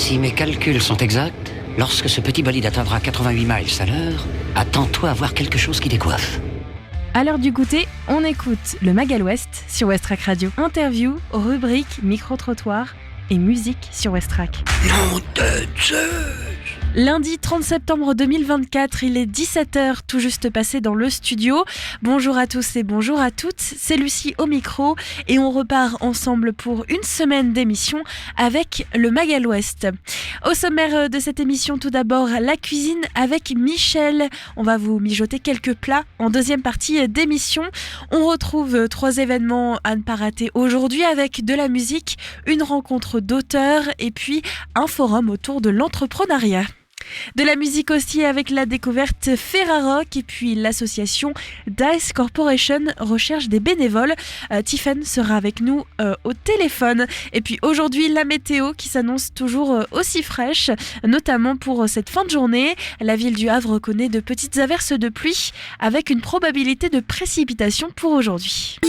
Si mes calculs sont exacts, lorsque ce petit bolide atteindra 88 miles à l'heure, attends-toi à voir quelque chose qui décoiffe. À l'heure du goûter, on écoute le Magal West sur Westrack Radio. Interview, rubrique, micro-trottoir et musique sur Westrack. Nom de Zeus! Lundi 30 septembre 2024, il est 17h, tout juste passé dans le studio. Bonjour à tous et bonjour à toutes, c'est Lucie au micro et on repart ensemble pour une semaine d'émission avec le Magal West. Au sommaire de cette émission, tout d'abord, la cuisine avec Michel. On va vous mijoter quelques plats. En deuxième partie d'émission, on retrouve 3 événements à ne pas rater aujourd'hui avec de la musique, une rencontre d'auteurs et puis un forum autour de l'entrepreneuriat. De la musique aussi avec la découverte Ferrarock et puis l'association Dice Corporation recherche des bénévoles. Tiffen sera avec nous au téléphone. Et puis aujourd'hui, la météo qui s'annonce toujours aussi fraîche, notamment pour cette fin de journée. La ville du Havre connaît de petites averses de pluie avec une probabilité de précipitation pour aujourd'hui.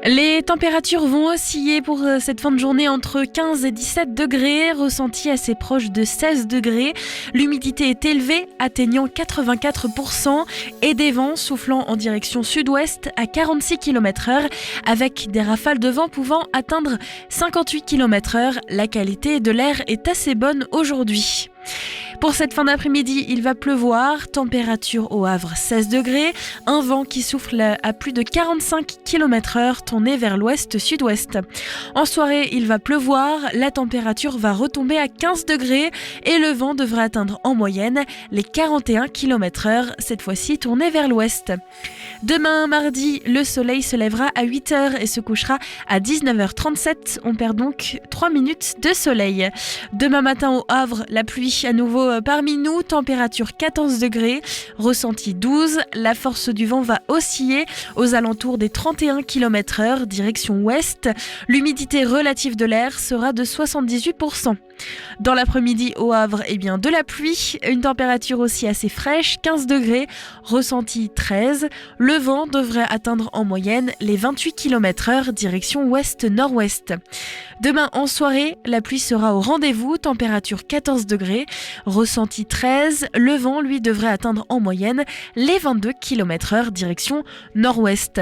Les températures vont osciller pour cette fin de journée entre 15 et 17 degrés, ressenti assez proche de 16 degrés. L'humidité est élevée, atteignant 84% et des vents soufflant en direction sud-ouest à 46 km/h avec des rafales de vent pouvant atteindre 58 km/h. La qualité de l'air est assez bonne aujourd'hui. Pour cette fin d'après-midi, il va pleuvoir, température au Havre 16 degrés, un vent qui souffle à plus de 45 km/h tourné vers l'ouest-sud-ouest. En soirée, il va pleuvoir, la température va retomber à 15 degrés et le vent devrait atteindre en moyenne les 41 km/h, cette fois-ci tourné vers l'ouest. Demain, mardi, le soleil se lèvera à 8h et se couchera à 19h37. On perd donc 3 minutes de soleil. Demain matin au Havre, la pluie à nouveau parmi nous, température 14 degrés, ressenti 12. La force du vent va osciller aux alentours des 31 km/h, direction ouest. L'humidité relative de l'air sera de 78%. Dans l'après-midi au Havre, de la pluie, une température aussi assez fraîche, 15 degrés, ressenti 13. Le vent devrait atteindre en moyenne les 28 km/h, direction ouest-nord-ouest. Demain en soirée, la pluie sera au rendez-vous, température 14 degrés, ressenti 13. Le vent, lui, devrait atteindre en moyenne les 22 km/h, direction nord-ouest.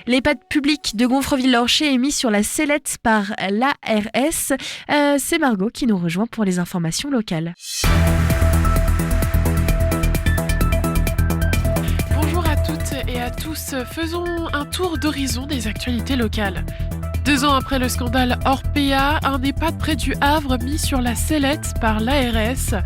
L'EHPAD public de Gonfreville-Lorcher est mis sur la sellette par l'ARS. C'est Margot qui nous rejoint pour les informations locales. Bonjour à toutes et à tous. Faisons un tour d'horizon des actualités locales. 2 ans après le scandale Orpea, un EHPAD près du Havre mis sur la sellette par l'ARS.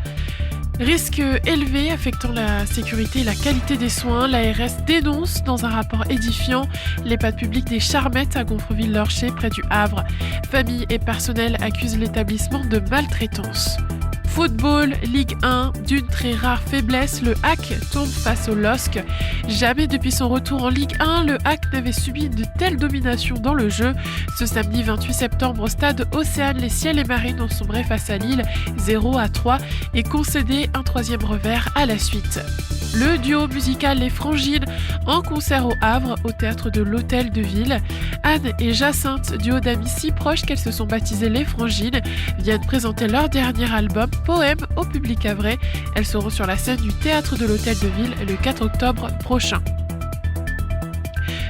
Risque élevé affectant la sécurité et la qualité des soins, l'ARS dénonce dans un rapport édifiant l'EHPAD public des Charmettes à Gonfreville-Lorcher près du Havre. Famille et personnel accusent l'établissement de maltraitance. Football, Ligue 1, d'une très rare faiblesse, le HAC tombe face au LOSC. Jamais depuis son retour en Ligue 1, le HAC n'avait subi de telles dominations dans le jeu. Ce samedi 28 septembre au stade Océane, les Ciels et Marines ont sombré face à Lille 0-3 et concédé un 3e revers à la suite. Le duo musical Les Frangines en concert au Havre, au théâtre de l'Hôtel de Ville. Anne et Jacinthe, duo d'amis si proches qu'elles se sont baptisées Les Frangines, viennent présenter leur dernier album, Poème, au public havrais. Elles seront sur la scène du théâtre de l'Hôtel de Ville le 4 octobre prochain.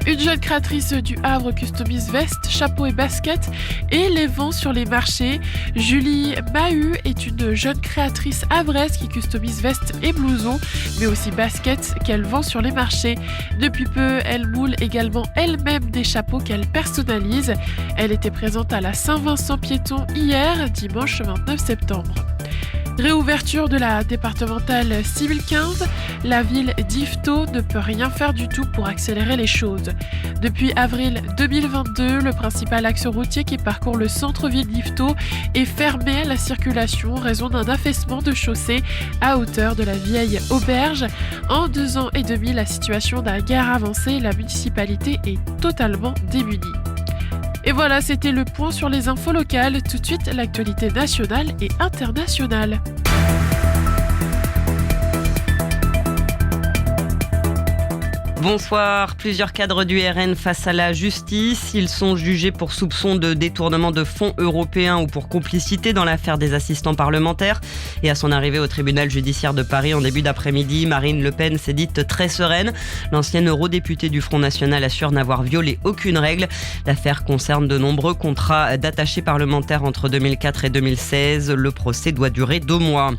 Une jeune créatrice du Havre customise vestes, chapeaux et baskets et les vend sur les marchés. Julie Mahut est une jeune créatrice havraise qui customise vestes et blousons, mais aussi baskets qu'elle vend sur les marchés. Depuis peu, elle moule également elle-même des chapeaux qu'elle personnalise. Elle était présente à la Saint-Vincent-Piéton hier, dimanche 29 septembre. Réouverture de la départementale 6015, la ville d'Yvetot ne peut rien faire du tout pour accélérer les choses. Depuis avril 2022, le principal axe routier qui parcourt le centre-ville d'Yvetot est fermé à la circulation en raison d'un affaissement de chaussée à hauteur de la vieille auberge. En 2 ans et demi, la situation n'a guère avancé et la municipalité est totalement démunie. Et voilà, c'était le point sur les infos locales. Tout de suite, l'actualité nationale et internationale. Bonsoir. Plusieurs cadres du RN face à la justice. Ils sont jugés pour soupçon de détournement de fonds européens ou pour complicité dans l'affaire des assistants parlementaires. Et à son arrivée au tribunal judiciaire de Paris en début d'après-midi, Marine Le Pen s'est dite très sereine. L'ancienne eurodéputée du Front National assure n'avoir violé aucune règle. L'affaire concerne de nombreux contrats d'attachés parlementaires entre 2004 et 2016. Le procès doit durer 2 mois.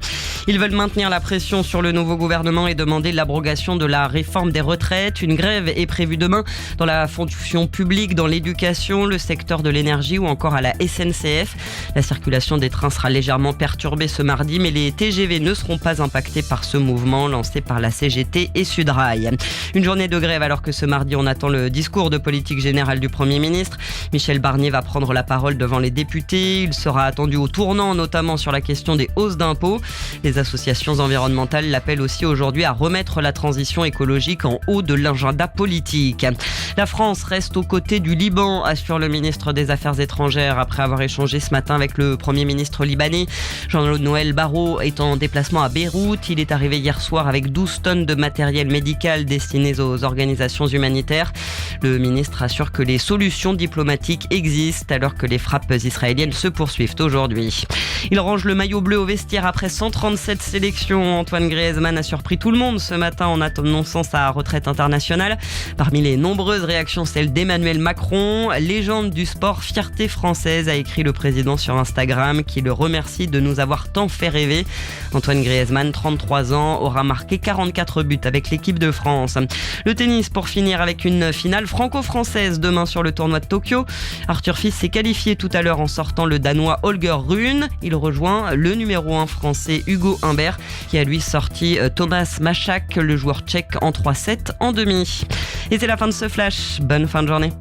Ils veulent maintenir la pression sur le nouveau gouvernement et demander l'abrogation de la réforme des retraites. Une grève est prévue demain dans la fonction publique, dans l'éducation, le secteur de l'énergie ou encore à la SNCF. La circulation des trains sera légèrement perturbée ce mardi, mais les TGV ne seront pas impactés par ce mouvement lancé par la CGT et Sudrail. Une journée de grève alors que ce mardi on attend le discours de politique générale du Premier ministre. Michel Barnier va prendre la parole devant les députés. Il sera attendu au tournant, notamment sur la question des hausses d'impôts. Les associations environnementales l'appellent aussi aujourd'hui à remettre la transition écologique en haut de l'agenda politique. La France reste aux côtés du Liban, assure le ministre des Affaires étrangères, après avoir échangé ce matin avec le Premier ministre libanais. Jean-Noël Barrot est en déplacement à Beyrouth. Il est arrivé hier soir avec 12 tonnes de matériel médical destiné aux organisations humanitaires. Le ministre assure que les solutions diplomatiques existent alors que les frappes israéliennes se poursuivent aujourd'hui. Il range le maillot bleu au vestiaire après 137 sélections. Antoine Griezmann a surpris tout le monde ce matin en annonçant sa retraite internationale. Parmi les nombreuses réactions, celle d'Emmanuel Macron, légende du sport, fierté française, a écrit le président sur Instagram, qui le remercie de nous avoir tant fait rêver. Antoine Griezmann, 33 ans, aura marqué 44 buts avec l'équipe de France. Le tennis pour finir avec une finale franco-française demain sur le tournoi de Tokyo. Arthur Fils s'est qualifié tout à l'heure en sortant le Danois Holger Rune. Il rejoint le numéro 1 français Hugo Humbert qui a lui sorti Thomas Machak, le joueur tchèque, en 3-7 en demi. Et c'est la fin de ce flash. Bonne fin de journée.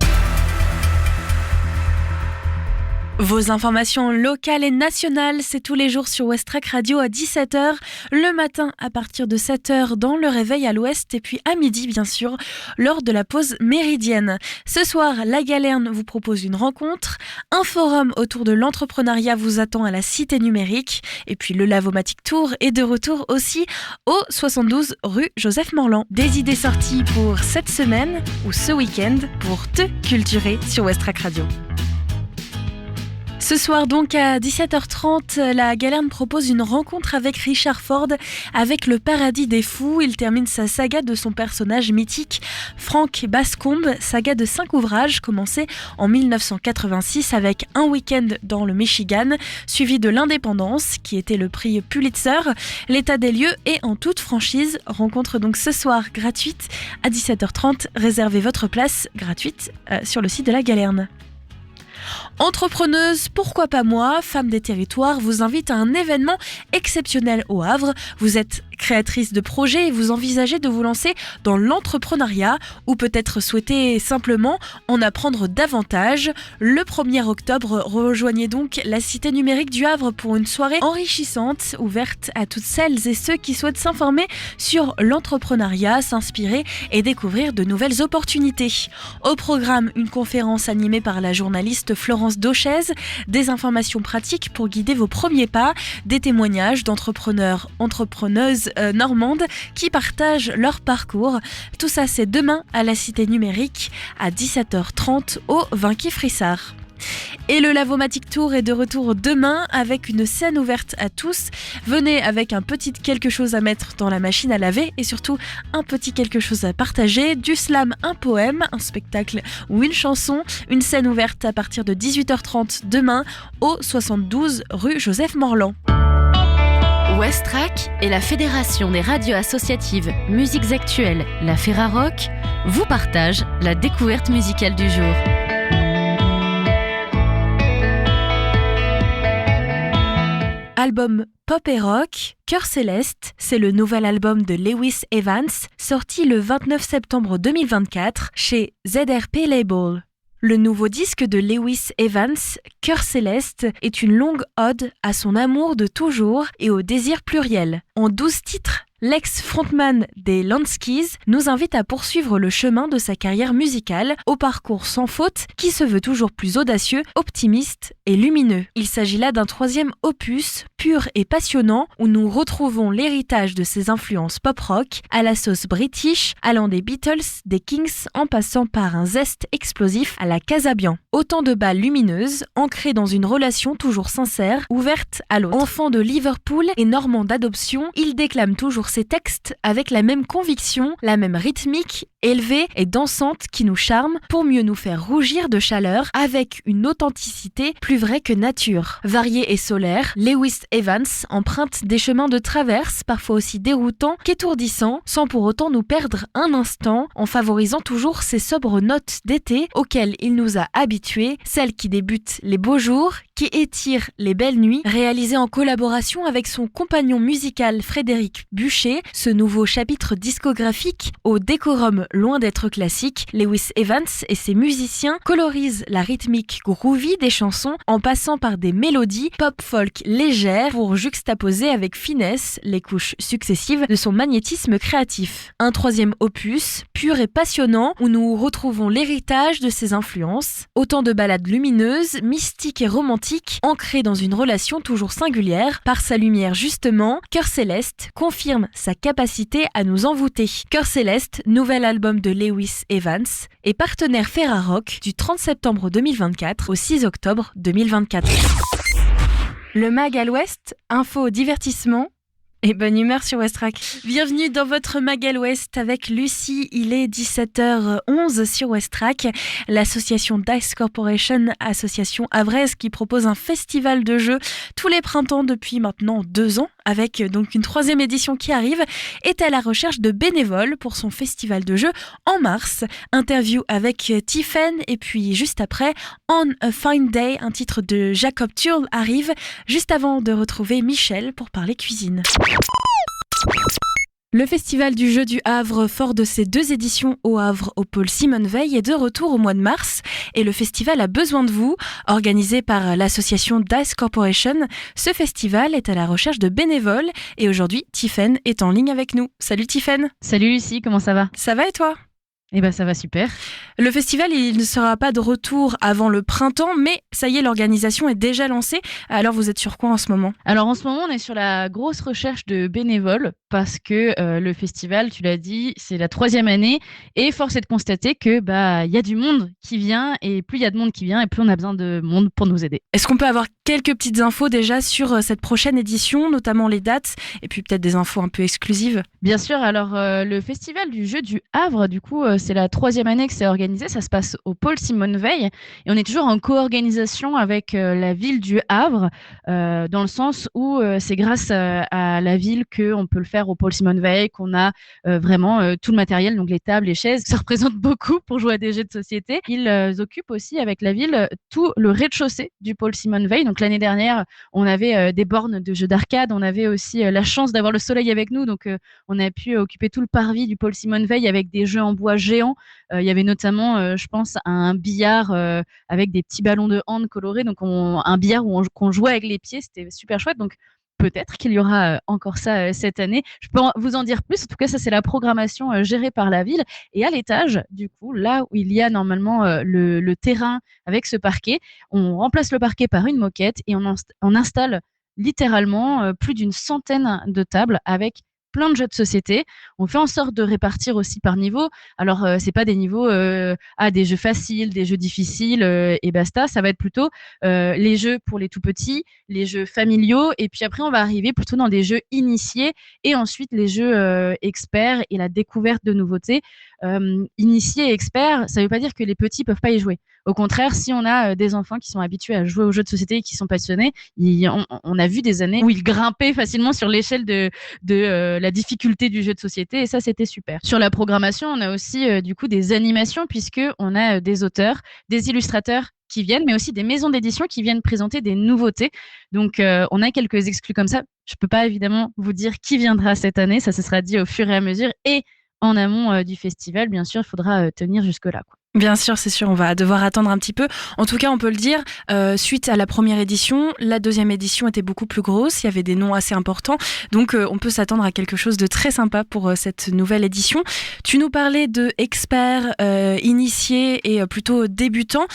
Vos informations locales et nationales, c'est tous les jours sur Westrack Radio à 17h, le matin à partir de 7h dans le réveil à l'ouest et puis à midi bien sûr, lors de la pause méridienne. Ce soir, La Galerne vous propose une rencontre, un forum autour de l'entrepreneuriat vous attend à la Cité Numérique et puis le Lavomatic Tour est de retour aussi au 72 rue Joseph Morland. Des idées sorties pour cette semaine ou ce week-end pour te culturer sur Westrack Radio. Ce soir donc à 17h30, la Galerne propose une rencontre avec Richard Ford avec Le Paradis des Fous. Il termine sa saga de son personnage mythique Franck Bascombe, saga de 5 ouvrages commencés en 1986 avec Un week-end dans le Michigan, suivi de L'Indépendance qui était le prix Pulitzer, L'état des lieux et En toute franchise. Rencontre donc ce soir gratuite à 17h30. Réservez votre place gratuite sur le site de la Galerne. Entrepreneuse, pourquoi pas moi, Femme des Territoires vous invite à un événement exceptionnel au Havre. Vous êtes créatrice de projet et vous envisagez de vous lancer dans l'entrepreneuriat ou peut-être souhaitez simplement en apprendre davantage. Le 1er octobre, rejoignez donc la Cité Numérique du Havre pour une soirée enrichissante ouverte à toutes celles et ceux qui souhaitent s'informer sur l'entrepreneuriat, s'inspirer et découvrir de nouvelles opportunités. Au programme, une conférence animée par la journaliste Florence Dauchez, des informations pratiques pour guider vos premiers pas, des témoignages d'entrepreneurs, entrepreneuses normandes qui partagent leur parcours. Tout ça, c'est demain à la Cité Numérique à 17h30 au Vinci Frissard. Et le Lavomatic Tour est de retour demain avec une scène ouverte à tous. Venez avec un petit quelque chose à mettre dans la machine à laver et surtout un petit quelque chose à partager, du slam, un poème, un spectacle ou une chanson. Une scène ouverte à partir de 18h30 demain au 72 rue Joseph Morland. Westrack et la Fédération des radios associatives Musiques Actuelles, la Ferrarock, vous partagent la découverte musicale du jour. Album pop et rock, Cœur Céleste, c'est le nouvel album de Lewis Evans, sorti le 29 septembre 2024 chez ZRP Label. Le nouveau disque de Lewis Evans, Cœur Céleste, est une longue ode à son amour de toujours et au désir pluriel. En 12 titres, L'ex-frontman des Lanskis nous invite à poursuivre le chemin de sa carrière musicale au parcours sans faute qui se veut toujours plus audacieux, optimiste et lumineux. Il s'agit là d'un troisième opus pur et passionnant où nous retrouvons l'héritage de ses influences pop-rock à la sauce british, allant des Beatles, des Kings en passant par un zeste explosif à la Casabian. Autant de balles lumineuses, ancrées dans une relation toujours sincère, ouverte à l'autre. Enfant de Liverpool et normand d'adoption, il déclame toujours ses textes avec la même conviction, la même rythmique, élevée et dansante qui nous charme pour mieux nous faire rougir de chaleur avec une authenticité plus vraie que nature. Varié et solaire, Lewis Evans emprunte des chemins de traverse parfois aussi déroutants qu'étourdissants sans pour autant nous perdre un instant en favorisant toujours ces sobres notes d'été auxquelles il nous a habitués, celles qui débutent les beaux jours, qui étirent les belles nuits, réalisées en collaboration avec son compagnon musical Frédéric Buchet. Ce nouveau chapitre discographique au décorum loin d'être classique, Lewis Evans et ses musiciens colorisent la rythmique groovy des chansons en passant par des mélodies pop-folk légères pour juxtaposer avec finesse les couches successives de son magnétisme créatif. Un troisième opus, pur et passionnant, où nous retrouvons l'héritage de ses influences. Autant de ballades lumineuses, mystiques et romantiques, ancrées dans une relation toujours singulière. Par sa lumière justement, Cœur Céleste confirme sa capacité à nous envoûter. Cœur Céleste, nouvel album de Lewis Evans, est partenaire Ferrarock du 30 septembre 2024 au 6 octobre 2024. Le Mag à l'Ouest, info, divertissement et bonne humeur sur Westrack. Bienvenue dans votre Mag à l'Ouest avec Lucie. Il est 17h11 sur Westrack. L'association Dice Corporation, association havraise qui propose un festival de jeux tous les printemps depuis maintenant 2 ans, avec donc une 3e édition qui arrive, est à la recherche de bénévoles pour son festival de jeux en mars. Interview avec Tiffen et puis juste après, On a Fine Day, un titre de Jacob Turl arrive, juste avant de retrouver Michel pour parler cuisine. Le Festival du jeu du Havre, fort de ses 2 éditions au Havre au pôle Simone Veil, est de retour au mois de mars et le festival a besoin de vous. Organisé par l'association Dice Corporation, ce festival est à la recherche de bénévoles et aujourd'hui, Tiffen est en ligne avec nous. Salut Tiffen. Salut Lucie, comment ça va ? Ça va et toi ? Eh ben ça va super. Le festival, il ne sera pas de retour avant le printemps, mais ça y est, l'organisation est déjà lancée. Alors vous êtes sur quoi en ce moment ? Alors en ce moment, on est sur la grosse recherche de bénévoles parce que le festival, tu l'as dit, c'est la 3e année et force est de constater que il y a du monde qui vient et plus il y a de monde qui vient et plus on a besoin de monde pour nous aider. Est-ce qu'on peut avoir quelques petites infos déjà sur cette prochaine édition, notamment les dates et puis peut-être des infos un peu exclusives ? Bien sûr, alors le festival du jeu du Havre, du coup, c'est la 3e année que c'est organisé, ça se passe au pôle Simone Veil et on est toujours en co-organisation avec la ville du Havre dans le sens où c'est grâce à la ville qu'on peut le faire au pôle Simone Veil, qu'on a vraiment tout le matériel, donc les tables, les chaises, ça représente beaucoup pour jouer à des jeux de société. Ils occupent aussi avec la ville tout le rez-de-chaussée du pôle Simone Veil, donc l'année dernière on avait des bornes de jeux d'arcade, on avait aussi la chance d'avoir le soleil avec nous, donc on a pu occuper tout le parvis du pôle Simone Veil avec des jeux en bois géants. Il y avait notamment, je pense, un billard avec des petits ballons de hand colorés, donc un billard qu'on jouait avec les pieds, c'était super chouette. Donc peut-être qu'il y aura encore ça cette année. Je peux vous en dire plus. En tout cas, ça, c'est la programmation gérée par la ville. Et à l'étage, du coup, là où il y a normalement le terrain avec ce parquet, on remplace le parquet par une moquette et on installe littéralement plus d'une centaine de tables avec plein de jeux de société. On fait en sorte de répartir aussi par niveau. Alors, c'est pas des niveaux des jeux faciles, des jeux difficiles et basta. Ça va être plutôt les jeux pour les tout petits, les jeux familiaux et puis après, on va arriver plutôt dans des jeux initiés et ensuite les jeux experts et la découverte de nouveautés. Initiés et experts, ça veut pas dire que les petits peuvent pas y jouer. Au contraire, si on a des enfants qui sont habitués à jouer aux jeux de société et qui sont passionnés, on a vu des années où ils grimpaient facilement sur l'échelle de la difficulté du jeu de société et ça, c'était super. Sur la programmation, on a aussi du coup des animations puisque on a des auteurs, des illustrateurs qui viennent, mais aussi des maisons d'édition qui viennent présenter des nouveautés. Donc, on a quelques exclus comme ça. Je peux pas évidemment vous dire qui viendra cette année, ça se sera dit au fur et à mesure et en amont du festival, bien sûr, il faudra tenir jusque-là, quoi. Bien sûr, c'est sûr, on va devoir attendre un petit peu. En tout cas, on peut le dire, suite à la première édition, la deuxième édition était beaucoup plus grosse, il y avait des noms assez importants, donc on peut s'attendre à quelque chose de très sympa pour cette nouvelle édition. Tu nous parlais de experts, initiés et plutôt débutants.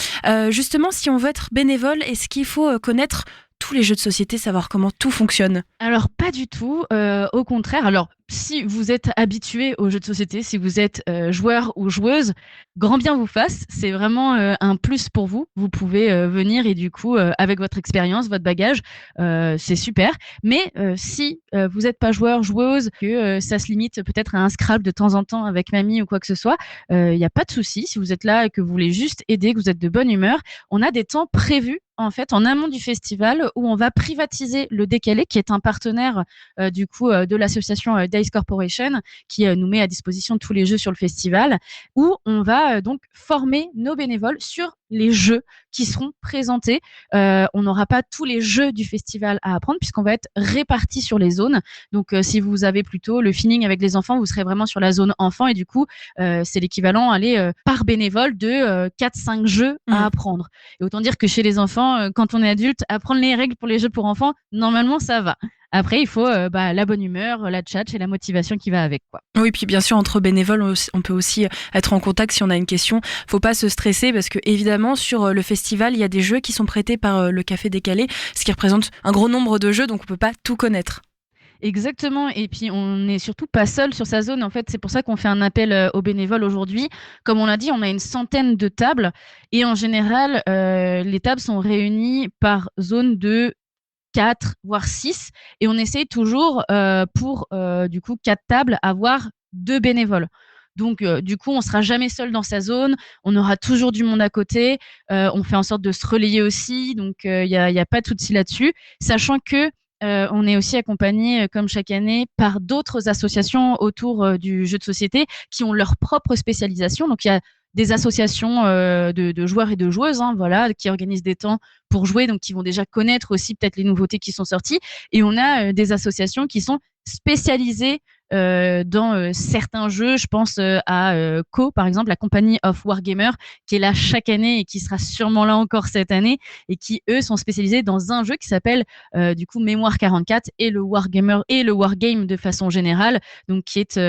Justement, si on veut être bénévole, est-ce qu'il faut connaître tous les jeux de société, savoir comment tout fonctionne? Alors pas du tout, au contraire. Alors si vous êtes habitué aux jeux de société, si vous êtes, joueur ou joueuse, grand bien vous fasse. C'est vraiment, un plus pour vous. Vous pouvez, venir et du coup, avec votre expérience, votre bagage, c'est super. Mais, si, vous n'êtes pas joueur, joueuse, que, ça se limite peut-être à un Scrabble de temps en temps avec mamie ou quoi que ce soit, il y a pas de souci. Si vous êtes là et que vous voulez juste aider, que vous êtes de bonne humeur, on a des temps prévus, en fait, en amont du festival où on va privatiser le Décalé, qui est un partenaire, du coup, de l'association, Dice Corporation, qui, nous met à disposition tous les jeux sur le festival, où on va, donc former nos bénévoles sur les jeux qui seront présentés. On n'aura pas tous les jeux du festival à apprendre puisqu'on va être répartis sur les zones. Donc, si vous avez plutôt le feeling avec les enfants, vous serez vraiment sur la zone enfant et du coup, c'est l'équivalent, par bénévole de 4-5 jeux à apprendre. Et autant dire que chez les enfants, quand on est adulte, apprendre les règles pour les jeux pour enfants, normalement, ça va. Après, il faut la bonne humeur, la tchatch et la motivation qui va avec, quoi. Oui, puis bien sûr, entre bénévoles, on peut aussi être en contact si on a une question. Faut pas se stresser parce que, évidemment, sur le festival, il y a des jeux qui sont prêtés par le Café Décalé, ce qui représente un gros nombre de jeux, donc on peut pas tout connaître. Exactement. Et puis, on n'est surtout pas seul sur sa zone. En fait, c'est pour ça qu'on fait un appel aux bénévoles aujourd'hui. Comme on l'a dit, on a une centaine de tables et en général, les tables sont réunies par zone de 4, voire 6. Et on essaye toujours, pour du coup 4 tables, avoir 2 bénévoles. Donc, du coup, on sera jamais seul dans sa zone. On aura toujours du monde à côté. On fait en sorte de se relayer aussi. Donc, il y a pas de souci là-dessus. Sachant que on est aussi accompagné, comme chaque année, par d'autres associations autour du jeu de société qui ont leur propre spécialisation. Donc, il y a des associations de joueurs et de joueuses, hein, voilà, qui organisent des temps pour jouer, donc qui vont déjà connaître aussi peut-être les nouveautés qui sont sorties. Et on a des associations qui sont spécialisées dans certains jeux. Je pense à Co, par exemple, la Company of Wargamer, qui est là chaque année et qui sera sûrement là encore cette année, et qui, eux, sont spécialisés dans un jeu qui s'appelle du coup Mémoire 44 et le Wargamer et le Wargame de façon générale, donc qui est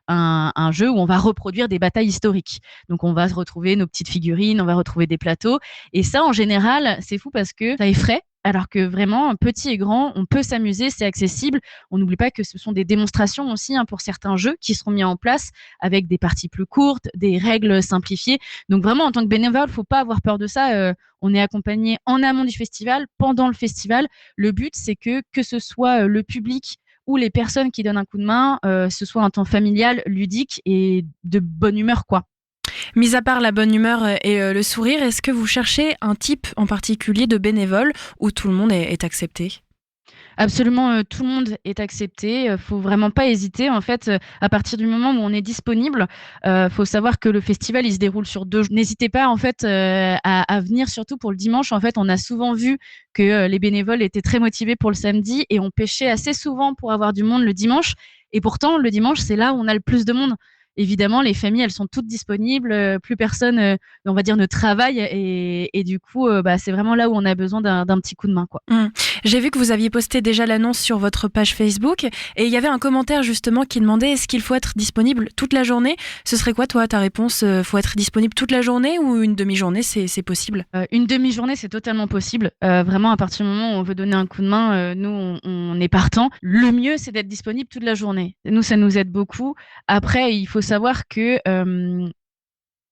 un jeu où on va reproduire des batailles historiques. Donc on va retrouver nos petites figurines, on va retrouver des plateaux, et ça, en général, c'est fou parce que ça effraie. Alors que vraiment, petit et grand, on peut s'amuser, c'est accessible. On n'oublie pas que ce sont des démonstrations aussi, hein, pour certains jeux qui seront mis en place avec des parties plus courtes, des règles simplifiées. Donc vraiment, en tant que bénévole, faut pas avoir peur de ça. On est accompagné en amont du festival, pendant le festival. Le but, c'est que ce soit le public ou les personnes qui donnent un coup de main, ce soit un temps familial, ludique et de bonne humeur, quoi. Mis à part la bonne humeur et le sourire, est-ce que vous cherchez un type en particulier de bénévole où tout le monde est accepté ? Absolument, tout le monde est accepté. Faut vraiment pas hésiter. En fait, à partir du moment où on est disponible, faut savoir que le festival, il se déroule sur 2 jours. N'hésitez pas, en fait, à venir surtout pour le dimanche. En fait, on a souvent vu que les bénévoles étaient très motivés pour le samedi et on pêchait assez souvent pour avoir du monde le dimanche. Et pourtant, le dimanche, c'est là où on a le plus de monde. Évidemment, les familles, elles sont toutes disponibles. Plus personne, on va dire, ne travaille. Et du coup, c'est vraiment là où on a besoin d'un petit coup de main, quoi. J'ai vu que vous aviez posté déjà l'annonce sur votre page Facebook. Et il y avait un commentaire justement qui demandait est-ce qu'il faut être disponible toute la journée ? Ce serait quoi, toi, ta réponse ? Faut être disponible toute la journée ou une demi-journée, c'est possible ? Une demi-journée, c'est totalement possible. Vraiment, à partir du moment où on veut donner un coup de main, nous, on est partant. Le mieux, c'est d'être disponible toute la journée. Nous, ça nous aide beaucoup. Après, il faut savoir que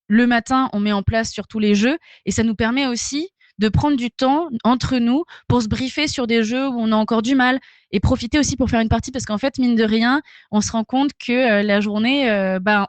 le matin, on met en place sur tous les jeux et ça nous permet aussi de prendre du temps entre nous pour se briefer sur des jeux où on a encore du mal et profiter aussi pour faire une partie parce qu'en fait, mine de rien, on se rend compte que la journée,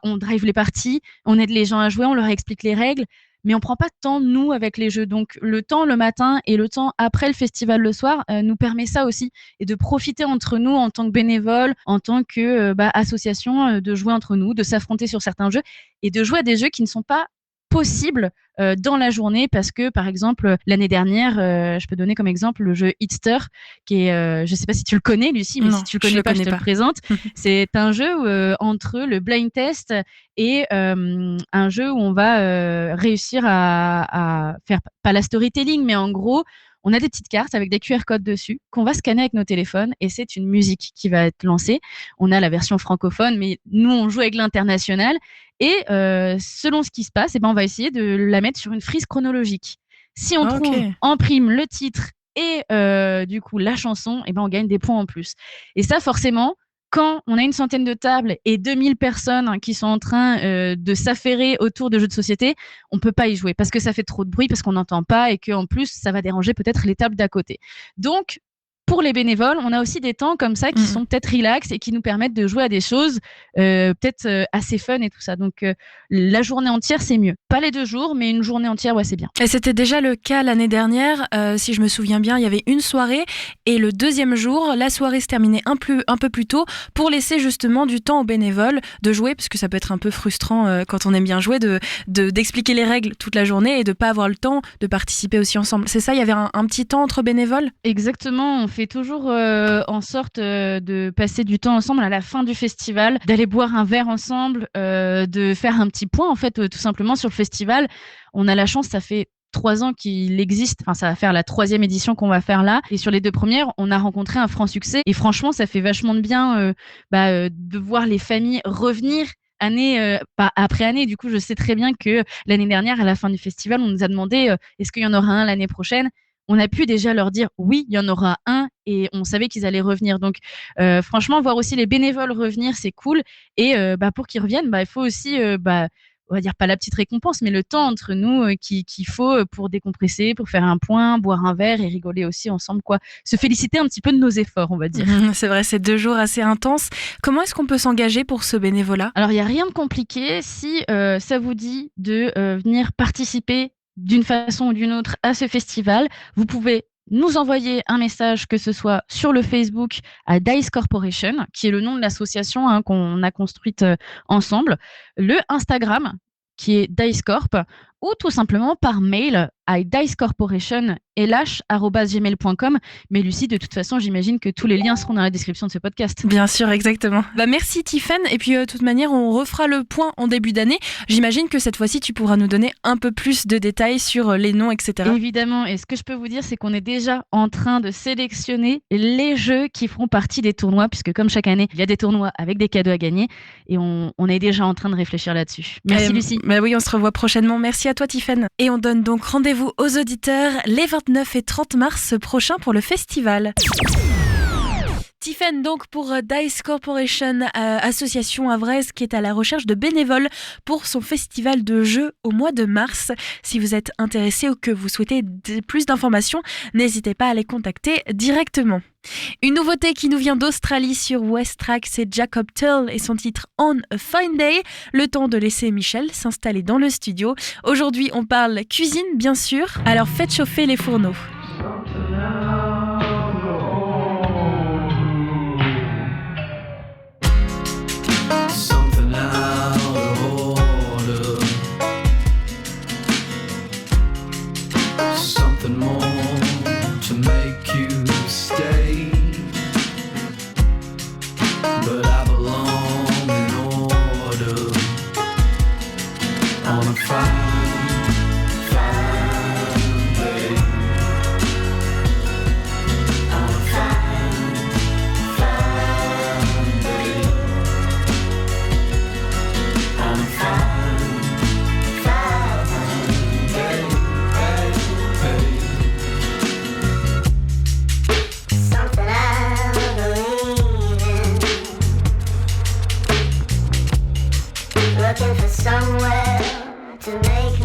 on drive les parties, on aide les gens à jouer, on leur explique les règles, mais on prend pas de temps, nous, avec les jeux. Donc, le temps le matin et le temps après le festival le soir nous permet ça aussi. Et de profiter entre nous en tant que bénévoles, en tant que association, de jouer entre nous, de s'affronter sur certains jeux et de jouer à des jeux qui ne sont pas possible dans la journée, parce que par exemple l'année dernière, je peux donner comme exemple le jeu Hitster, qui est, je sais pas si tu le connais Lucie, mais Non, si tu le connais pas, je te le présente. C'est un jeu entre le blind test et un jeu où on va réussir à faire pas la storytelling, mais en gros on a des petites cartes avec des QR codes dessus qu'on va scanner avec nos téléphones, et c'est une musique qui va être lancée. On a la version francophone, mais nous on joue avec l'international, et selon ce qui se passe, on va essayer de la mettre sur une frise chronologique. Si on trouve en prime le titre et du coup la chanson, on gagne des points en plus. Et ça, forcément, quand on a une centaine de tables et 2000 personnes qui sont en train de s'affairer autour de jeux de société, on peut pas y jouer parce que ça fait trop de bruit, parce qu'on n'entend pas, et qu'en plus ça va déranger peut-être les tables d'à côté. Donc pour les bénévoles, on a aussi des temps comme ça qui sont peut-être relax et qui nous permettent de jouer à des choses peut-être assez fun et tout ça. Donc la journée entière, c'est mieux. Pas les 2 jours, mais une journée entière, ouais, c'est bien. Et c'était déjà le cas l'année dernière. Si je me souviens bien, il y avait une soirée, et le deuxième jour, la soirée se terminait un peu plus tôt pour laisser justement du temps aux bénévoles de jouer, parce que ça peut être un peu frustrant quand on aime bien jouer, d'expliquer les règles toute la journée et de pas avoir le temps de participer aussi ensemble. C'est ça, il y avait un petit temps entre bénévoles ? Exactement, on fait toujours en sorte de passer du temps ensemble à la fin du festival, d'aller boire un verre ensemble, de faire un petit point en fait tout simplement sur le festival. On a la chance, ça fait 3 ans qu'il existe, enfin ça va faire la 3e édition qu'on va faire là, et sur les 2 premières on a rencontré un franc succès, et franchement ça fait vachement de bien de voir les familles revenir année après année. Du coup je sais très bien que l'année dernière à la fin du festival on nous a demandé est-ce qu'il y en aura un l'année prochaine. On a pu déjà leur dire oui, il y en aura un, et on savait qu'ils allaient revenir. Donc franchement, voir aussi les bénévoles revenir, c'est cool. Et pour qu'ils reviennent, il faut aussi, on va dire pas la petite récompense, mais le temps entre nous qu'il faut pour décompresser, pour faire un point, boire un verre et rigoler aussi ensemble, quoi. Se féliciter un petit peu de nos efforts, on va dire. C'est vrai, c'est 2 jours assez intenses. Comment est-ce qu'on peut s'engager pour ce bénévolat ? Alors, il n'y a rien de compliqué. Si ça vous dit de venir participer d'une façon ou d'une autre à ce festival, vous pouvez nous envoyer un message, que ce soit sur le Facebook à Dice Corporation, qui est le nom de l'association qu'on a construite ensemble, le Instagram qui est Dice Corp, ou tout simplement par mail à dicecorporation@gmail.com. Mais Lucie, de toute façon, j'imagine que tous les liens seront dans la description de ce podcast. Bien sûr, exactement. Merci Tiffaine, et puis de toute manière, on refera le point en début d'année. J'imagine que cette fois-ci, tu pourras nous donner un peu plus de détails sur les noms, etc. Évidemment, et ce que je peux vous dire, c'est qu'on est déjà en train de sélectionner les jeux qui feront partie des tournois, puisque comme chaque année, il y a des tournois avec des cadeaux à gagner, et on est déjà en train de réfléchir là-dessus. Merci Lucie. Oui, on se revoit prochainement. Merci à toi Tiffaine. Et on donne donc rendez-vous aux auditeurs les 29 et 30 mars prochains pour le festival. Tiffaine donc pour Dice Corporation, association havraise qui est à la recherche de bénévoles pour son festival de jeux au mois de mars. Si vous êtes intéressé ou que vous souhaitez plus d'informations, n'hésitez pas à les contacter directement. Une nouveauté qui nous vient d'Australie sur West Track, c'est Jacob Tull et son titre On a Fine Day. Le temps de laisser Michel s'installer dans le studio. Aujourd'hui, on parle cuisine, bien sûr. Alors faites chauffer les fourneaux. Looking for somewhere to make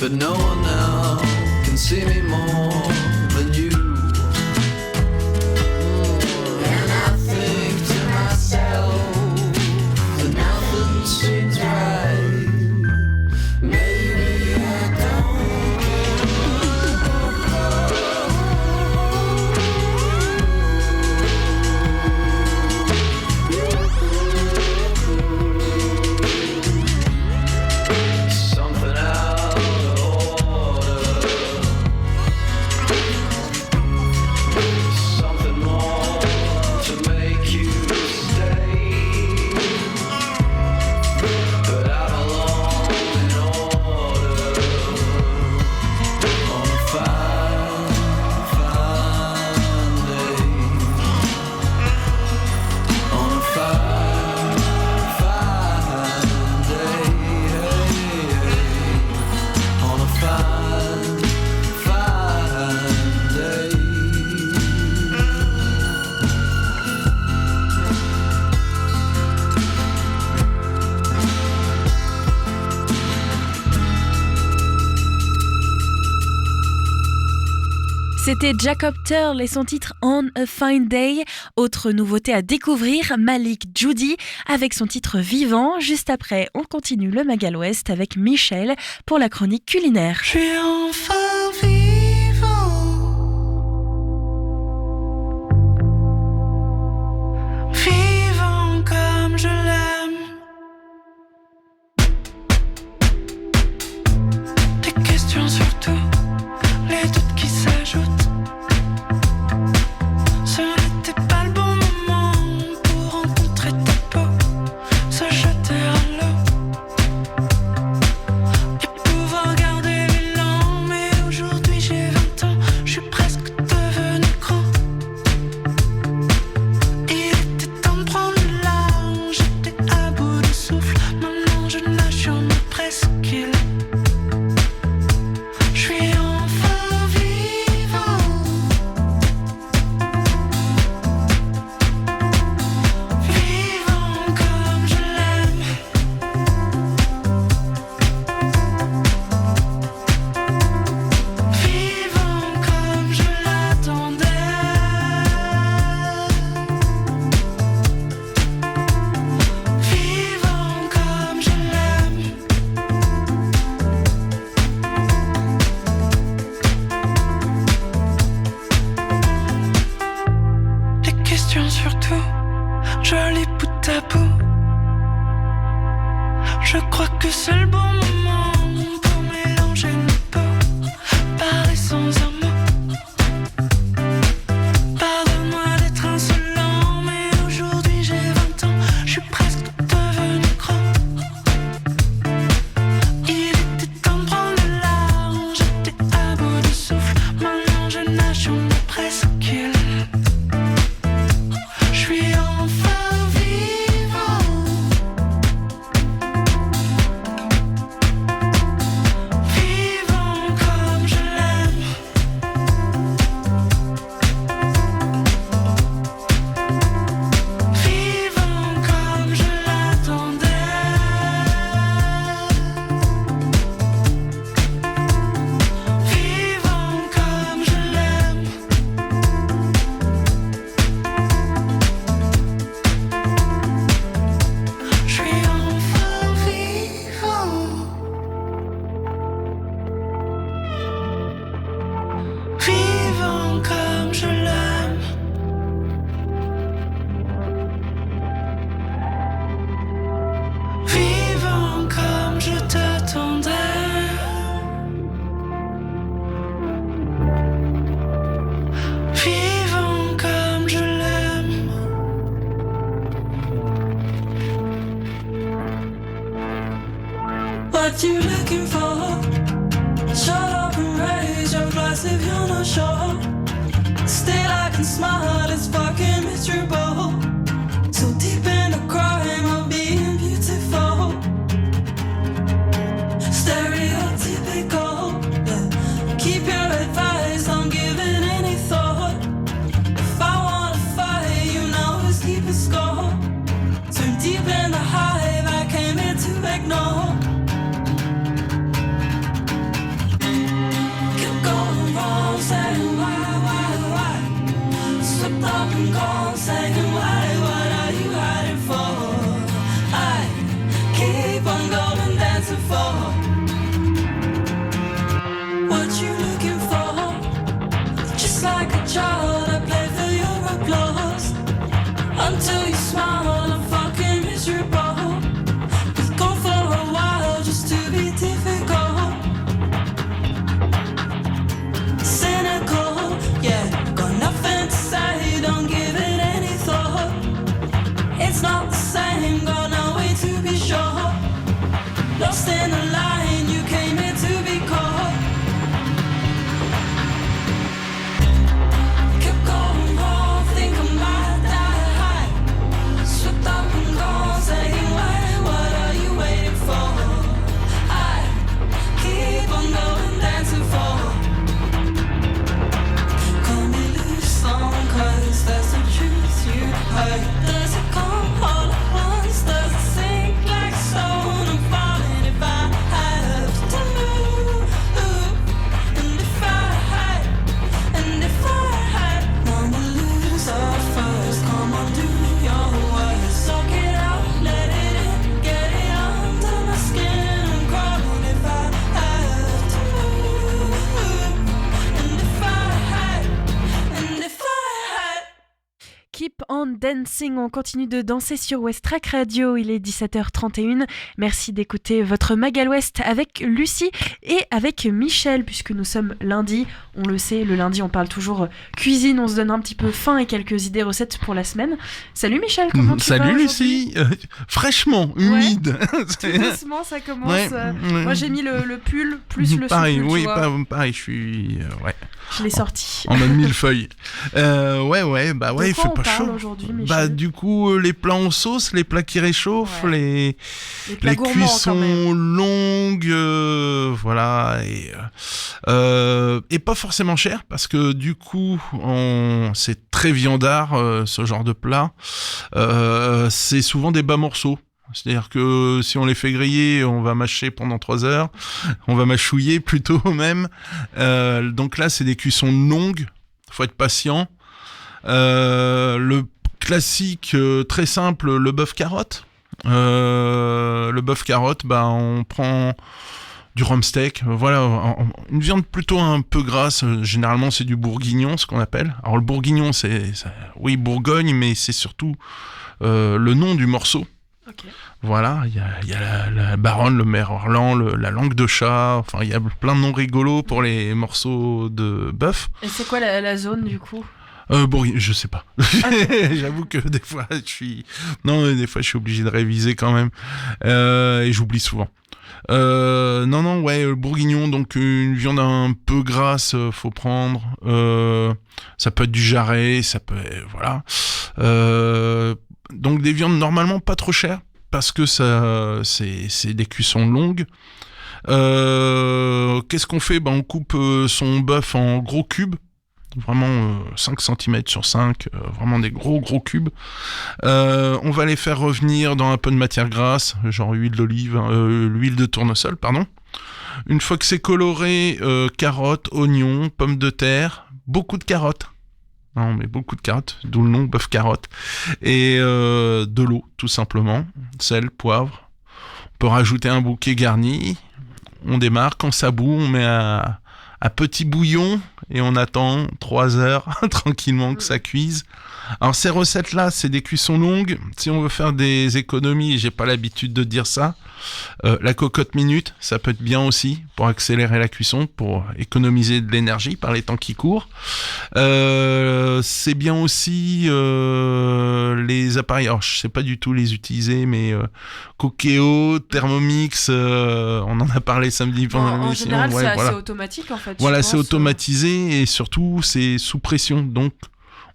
but no one now can see me more than you. And I think to myself that nothing seems right. Maybe I don't something out of order, something more to make you stay, but I belong in order on a fine, fine day, on a fine, fine day, on a fine, fine day. C'était Jacob Turl et son titre On a Fine Day. Autre nouveauté à découvrir, Malik Judy avec son titre Vivant. Juste après, on continue le Magal Ouest avec Michel pour la chronique culinaire. Je suis enfin vivant, vivant comme je l'aime. Des questions surtout, les doutes qui s'ajoutent. Ce n'était pas le bon moment pour rencontrer ta peau, se jeter à l'eau et pouvoir garder l'élan. Mais aujourd'hui j'ai 20 ans, je suis presque devenu grand. Il était temps de prendre le large, j'étais à bout de souffle. Maintenant je nage sur ma presqu'île. Je suis enfin vivant, vivant comme je l'aime, vivant comme je l'attendais, vivant comme je l'aime. Les questions surtout, joli bout à bout. Je crois que c'est le bon moment pour mélanger nos peaux, parler sans un mot. Pardonne-moi d'être insolent, mais aujourd'hui j'ai 20 ans, je suis presque devenu grand. Il était temps de prendre le large, j'étais à bout de souffle. Maintenant je nage sur ma presqu'île. Je suis enfin vivant, vivant comme je l'aime, vivant comme je l'attendais, vivant comme je l'aime. Je suis enfin vivant, vivant comme je l'aime, vivant comme je t'attendais, vivant comme je l'aime. What you looking for? Shut up and raise your glass if you're not sure. Still I can smile, it's fucking miserable. So deep in the crime of being beautiful. Stereotypical, yeah. Keep your advice, don't give it any thought. If I wanna fight, you know it's keeping score. Turn deep in the hive, I came here to ignore. same, got no way to be sure. Lost in the line, you came here to be caught. Kept going home, think I might die. Swept up and gone, saying why, what are you waiting for? I keep on going, dancing for. Call me loose on, cause that's the truth you heard. Does it come all at once? Does it sink like stone? I'm falling if I have to move. And if I had none to lose at first, come on, do your worst. Suck it out, let it in, get it under my skin. I'm crawling if I have to move. And if I had. Keep on dancing, on continue de danser sur West Track Radio, il est 17h31. Merci d'écouter votre Magal West avec Lucie et avec Michel, puisque nous sommes lundi. On le sait, le lundi on parle toujours cuisine, on se donne un petit peu faim et quelques idées recettes pour la semaine. Salut Michel, comment tu vas Salut aujourd'hui? Lucie, fraîchement, humide. Tout doucement ça commence. Ouais. Moi j'ai mis le pull plus le Pareil, sous-pull, oui, tu vois. pareil, je suis ouais, Je l'ai sorti. en mode millefeuille. Ouais, bah ouais, De il quoi fait on pas parle chaud. aujourd'hui, Michel? Bah du coup, les plats en sauce, les plats qui réchauffent, Ouais. Les plats les gourmands quand cuissons même. longues, voilà, et pas forcément cher, parce que du coup, c'est très viandard, ce genre de plat. C'est souvent des bas morceaux. C'est-à-dire que si on les fait griller, on va mâcher pendant 3 heures. On va mâchouiller plutôt même. Donc là, c'est des cuissons longues. Faut être patient. Le classique, très simple, le bœuf carotte. Le bœuf carotte, bah, on prend du rump steak. Voilà, une viande plutôt un peu grasse. Généralement, c'est du bourguignon, ce qu'on appelle. Alors le bourguignon, oui, Bourgogne, mais c'est surtout le nom du morceau. Ok. Voilà, il y a la baronne, le maire Orlan, la langue de chat, enfin il y a plein de noms rigolos pour les morceaux de bœuf. Et c'est quoi la zone du coup? Je sais pas. J'avoue que des fois je suis obligé de réviser quand même, et j'oublie souvent. Le bourguignon, donc une viande un peu grasse, faut prendre. Ça peut être du jarret, ça peut, voilà. Donc des viandes normalement pas trop chères, parce que ça, c'est des cuissons longues. Qu'est-ce qu'on fait? On coupe son bœuf en gros cubes, vraiment 5 cm sur 5, vraiment des gros cubes. On va les faire revenir dans un peu de matière grasse, genre l'huile de tournesol, pardon. Une fois que c'est coloré, carottes, oignons, pommes de terre, beaucoup de carottes. On met beaucoup de carottes, d'où le nom bœuf carotte, et de l'eau tout simplement, sel, poivre. On peut rajouter un bouquet garni. On démarre, quand ça bout, on met à petit bouillon et on attend 3 heures tranquillement que ça cuise. Alors ces recettes-là, c'est des cuissons longues. Si on veut faire des économies, et j'ai pas l'habitude de dire ça, la cocotte minute, ça peut être bien aussi pour accélérer la cuisson, pour économiser de l'énergie par les temps qui courent. C'est bien aussi les appareils, alors je sais pas du tout les utiliser, mais Cookéo, Thermomix, on en a parlé samedi pendant En l'émission. général, Ouais, c'est voilà. assez automatique en fait. Voilà, je c'est pense. automatisé et surtout c'est sous pression, donc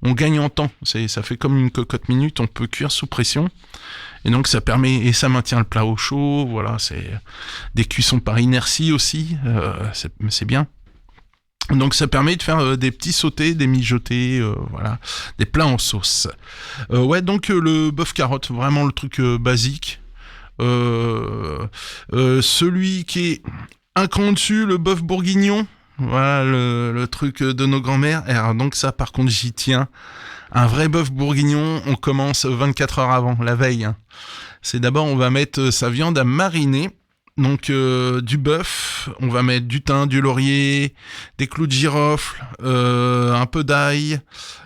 on gagne en temps. Ça fait comme une cocotte minute, on peut cuire sous pression. Et donc ça permet, et ça maintient le plat au chaud, voilà, c'est des cuissons par inertie aussi, c'est bien. Donc ça permet de faire des petits sautés, des mijotés, voilà, des plats en sauce. Donc le bœuf carotte, vraiment le truc basique. Celui qui est un cran dessus, le bœuf bourguignon. Voilà le truc de nos grands-mères. Et alors donc ça, par contre, j'y tiens. Un vrai bœuf bourguignon, on commence 24 heures avant, la veille. C'est d'abord, on va mettre sa viande à mariner. Donc du bœuf, on va mettre du thym, du laurier, des clous de girofle, un peu d'ail.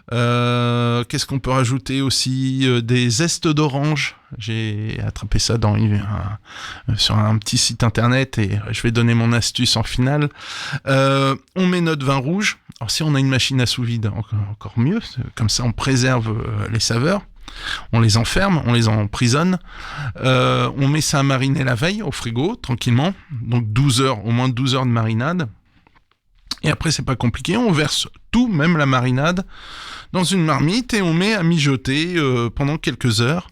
Qu'est-ce qu'on peut rajouter aussi? Des zestes d'orange. J'ai attrapé ça sur un petit site internet et je vais donner mon astuce en finale. On met notre vin rouge. Alors si on a une machine à sous vide, encore mieux. Comme ça, on préserve les saveurs. On les enferme, on les emprisonne. On met ça à mariner la veille au frigo, tranquillement. Donc 12 heures, au moins 12 heures de marinade. Et après, c'est pas compliqué. On verse tout, même la marinade, dans une marmite et on met à mijoter pendant quelques heures.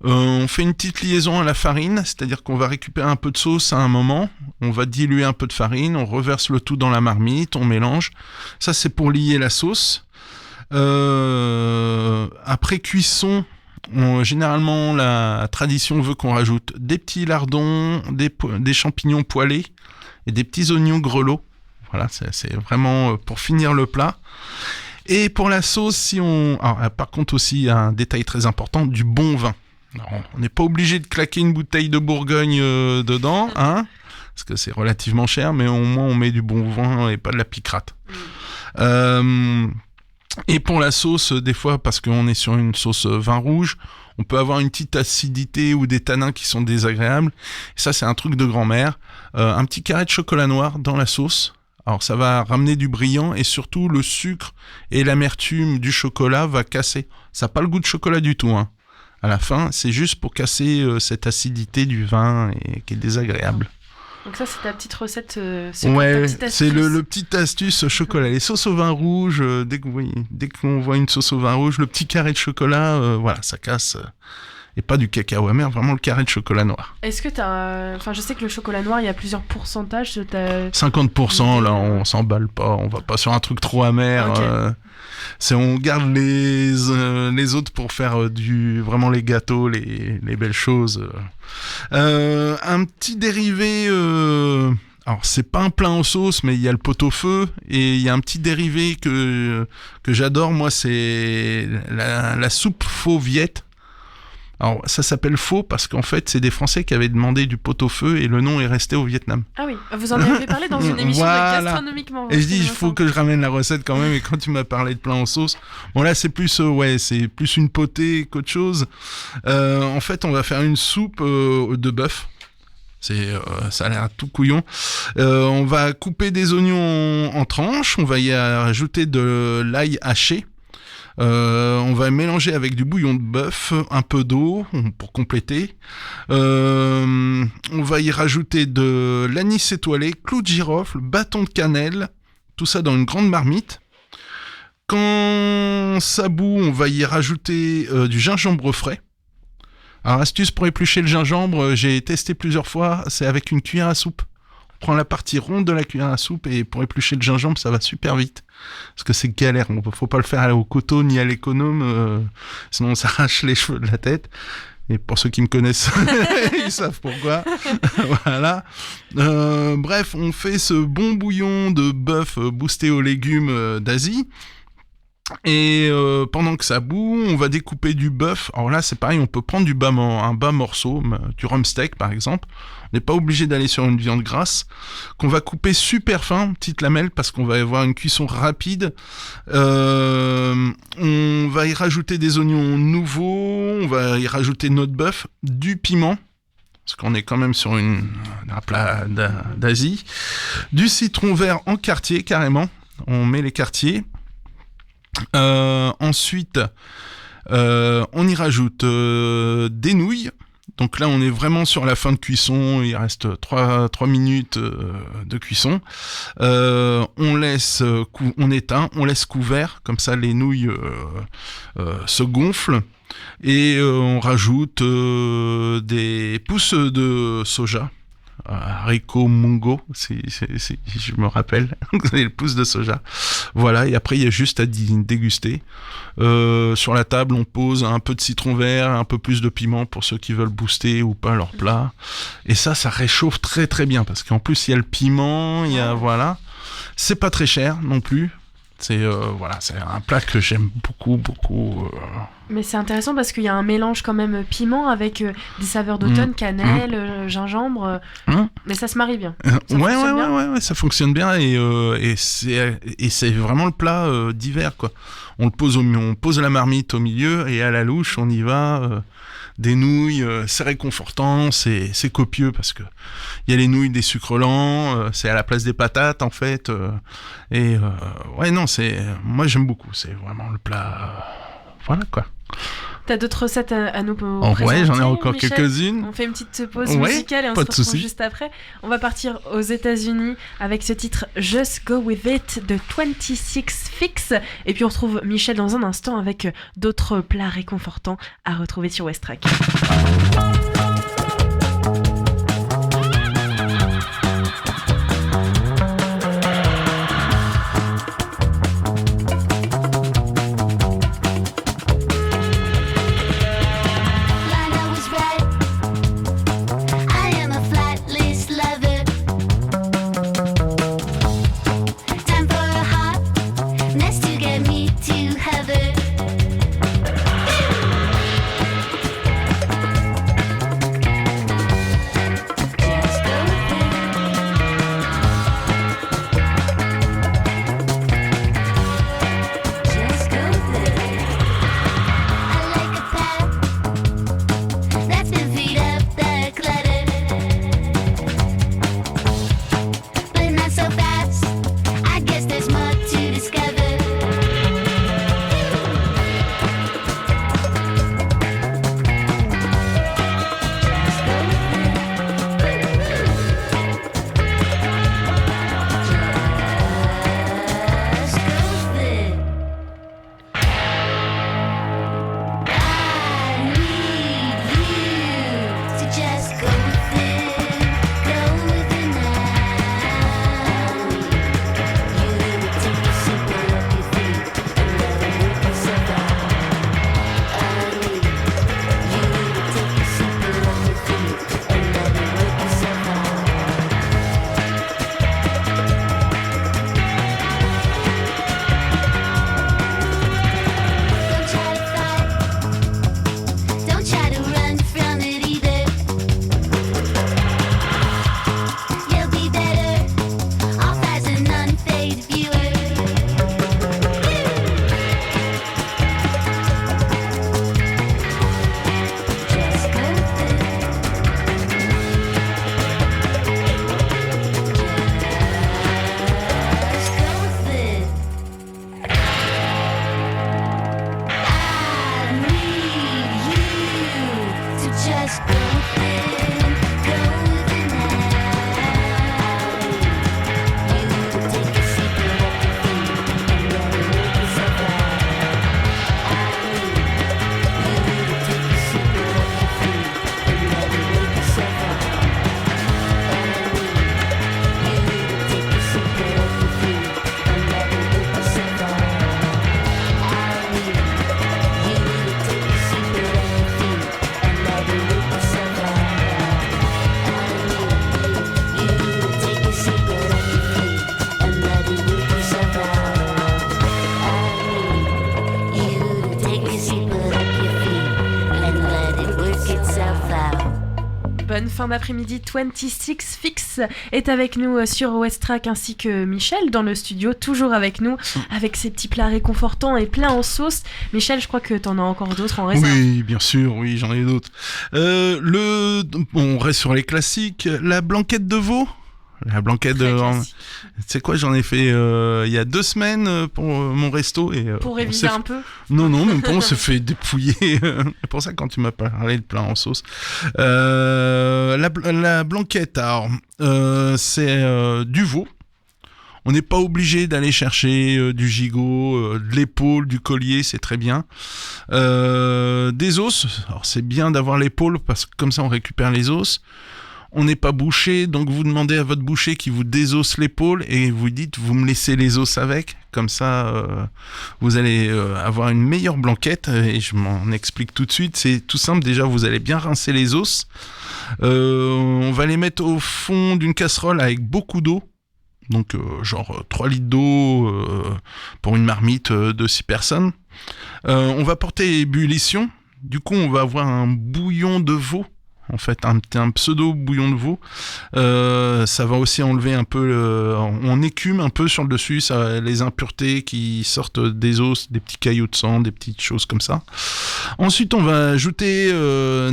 On fait une petite liaison à la farine, c'est-à-dire qu'on va récupérer un peu de sauce à un moment, on va diluer un peu de farine, on reverse le tout dans la marmite, on mélange. Ça, c'est pour lier la sauce. Après cuisson, généralement, la tradition veut qu'on rajoute des petits lardons, des champignons poêlés et des petits oignons grelots. Voilà, c'est vraiment pour finir le plat. Et pour la sauce, par contre aussi, un détail très important, du bon vin. Alors, on n'est pas obligé de claquer une bouteille de Bourgogne dedans, hein, parce que c'est relativement cher, mais au moins on met du bon vin et pas de la picrate. Et pour la sauce, des fois, parce qu'on est sur une sauce vin rouge, on peut avoir une petite acidité ou des tanins qui sont désagréables. Et ça, c'est un truc de grand-mère. Un petit carré de chocolat noir dans la sauce. Alors ça va ramener du brillant et surtout le sucre et l'amertume du chocolat va casser. Ça n'a pas le goût de chocolat du tout, hein. À la fin, c'est juste pour casser cette acidité du vin et qui est désagréable. Donc ça, c'est ta petite recette. Ouais, c'est le petit astuce chocolat. Les sauces au vin rouge, dès qu'on voit une sauce au vin rouge, le petit carré de chocolat, voilà, ça casse. Et pas du cacao amer, vraiment le carré de chocolat noir. Est-ce que je sais que le chocolat noir, il y a plusieurs pourcentages. 50%, là, on s'emballe pas, on va pas sur un truc trop amer. Okay. On garde les autres pour faire vraiment les gâteaux, les belles choses. Un petit dérivé... Alors, c'est pas un plat en sauce, mais il y a le pot-au-feu, et il y a un petit dérivé que j'adore, moi, c'est la soupe faux-viette. Alors, ça s'appelle faux parce qu'en fait, c'est des Français qui avaient demandé du pot-au-feu et le nom est resté au Vietnam. Ah oui, vous en avez parlé dans une émission de Gastronomiquement. Et je dis, il faut que je ramène la recette quand même. Et quand tu m'as parlé de plat en sauce, bon là, c'est plus une potée qu'autre chose. En fait, on va faire une soupe de bœuf. Ça a l'air tout couillon. On va couper des oignons en tranches. On va y ajouter de l'ail haché. On va mélanger avec du bouillon de bœuf, un peu d'eau pour compléter. On va y rajouter de l'anis étoilé, clou de girofle, bâton de cannelle, tout ça dans une grande marmite. Quand ça bout, on va y rajouter du gingembre frais. Alors, astuce pour éplucher le gingembre, j'ai testé plusieurs fois, c'est avec une cuillère à soupe. On prend la partie ronde de la cuillère à soupe et pour éplucher le gingembre, ça va super vite. Parce que c'est galère, faut pas le faire au couteau ni à l'économe, sinon on s'arrache les cheveux de la tête. Et pour ceux qui me connaissent, ils savent pourquoi. Voilà. Bref, on fait ce bon bouillon de bœuf boosté aux légumes d'Asie. Et pendant que ça bout, on va découper du bœuf. Alors là, c'est pareil, on peut prendre un bas morceau, du rump steak par exemple. On n'est pas obligé d'aller sur une viande grasse, qu'on va couper super fin, petite lamelle, parce qu'on va avoir une cuisson rapide. On va y rajouter des oignons nouveaux, on va y rajouter notre bœuf, du piment, parce qu'on est quand même sur un plat d'Asie, du citron vert en quartier carrément, on met les quartiers. Ensuite, on y rajoute des nouilles. Donc là, on est vraiment sur la fin de cuisson. Il reste 3 minutes de cuisson. On éteint, on laisse couvert. Comme ça, les nouilles se gonflent. Et on rajoute des pousses de soja. Haricots mungo, si je me rappelle, les pousses de soja. Voilà, et après il y a juste à déguster. Sur la table, on pose un peu de citron vert, un peu plus de piment pour ceux qui veulent booster ou pas leur plat. Et ça réchauffe très très bien parce qu'en plus il y a le piment, voilà. C'est pas très cher non plus. C'est un plat que j'aime beaucoup. Mais c'est intéressant parce qu'il y a un mélange quand même piment avec des saveurs d'automne, cannelle, gingembre. Mais ça se marie bien. Ouais, ça fonctionne bien et c'est vraiment le plat d'hiver quoi. On pose la marmite au milieu et à la louche on y va. Des nouilles, c'est réconfortant, c'est copieux parce que il y a les nouilles des sucres lents, c'est à la place des patates en fait. Moi j'aime beaucoup, c'est vraiment le plat. Voilà quoi. T'as d'autres recettes à nous Oh, présenter, ouais, j'en ai encore Michel? quelques-unes. On fait une petite pause Ouais, musicale et on pas se de retrouve souci. juste après. On va partir aux États-Unis avec ce titre Just Go With It de 26 Fix. Et puis on retrouve Michel dans un instant avec d'autres plats réconfortants à retrouver sur West Track. Lana was right. I am a flat list lover. Time for a hot nest to get me to heaven. Just go with it. Just go with it. I like a path that's been freed up the clutter, but not so fast. I guess there's more to discover. Just go with it. I need you to just go with it now. You take a sip of your feet and let it work itself out. I need you to take a sip of your feet and let it work itself out. Don't try to fight. Don't try to run from it either. You'll be better off as an unfazed viewer. Just go with it. Just go with it. I need you to just go with it now. You take a secret of your feet and let it work itself out. I need you to take a secret of your feet and let it work itself out. I need you to take a secret of your feet and let it work itself out. I need you to take a secret of your feet and let it work itself out. I need you to take a secret of your feet and let it work itself out. I need you to take a secret of your feet and let it work itself out. Bonne fin d'après-midi, 26 Fix est avec nous sur West Track ainsi que Michel dans le studio, toujours avec nous, avec ses petits plats réconfortants et pleins en sauce. Michel, je crois que t'en as encore d'autres en réserve. Oui, bien sûr, oui, j'en ai d'autres. On reste sur les classiques. La blanquette de veau. La blanquette Très de... classique. Tu sais quoi, j'en ai fait il y a 2 semaines pour mon resto. Et, Pour on réviser s'est un peu. Non, même pas, on s'est fait dépouiller. C'est pour ça quand tu m'as parlé de plein en sauce. La blanquette, alors, c'est du veau. On n'est pas obligé d'aller chercher du gigot, de l'épaule, du collier, c'est très bien. Des os, alors c'est bien d'avoir l'épaule parce que comme ça on récupère les os. On n'est pas bouché, donc vous demandez à votre boucher qui vous désosse l'épaule et vous dites vous me laissez les os avec, comme ça vous allez avoir une meilleure blanquette et je m'en explique tout de suite. C'est tout simple, déjà vous allez bien rincer les os. On va les mettre au fond d'une casserole avec beaucoup d'eau. Donc genre 3 litres d'eau pour une marmite de 6 personnes. On va porter ébullition. Du coup, on va avoir un bouillon de veau. En fait, un pseudo bouillon de veau. Ça va aussi enlever un peu... on écume un peu sur le dessus les impuretés qui sortent des os, des petits cailloux de sang, des petites choses comme ça. Ensuite, on va ajouter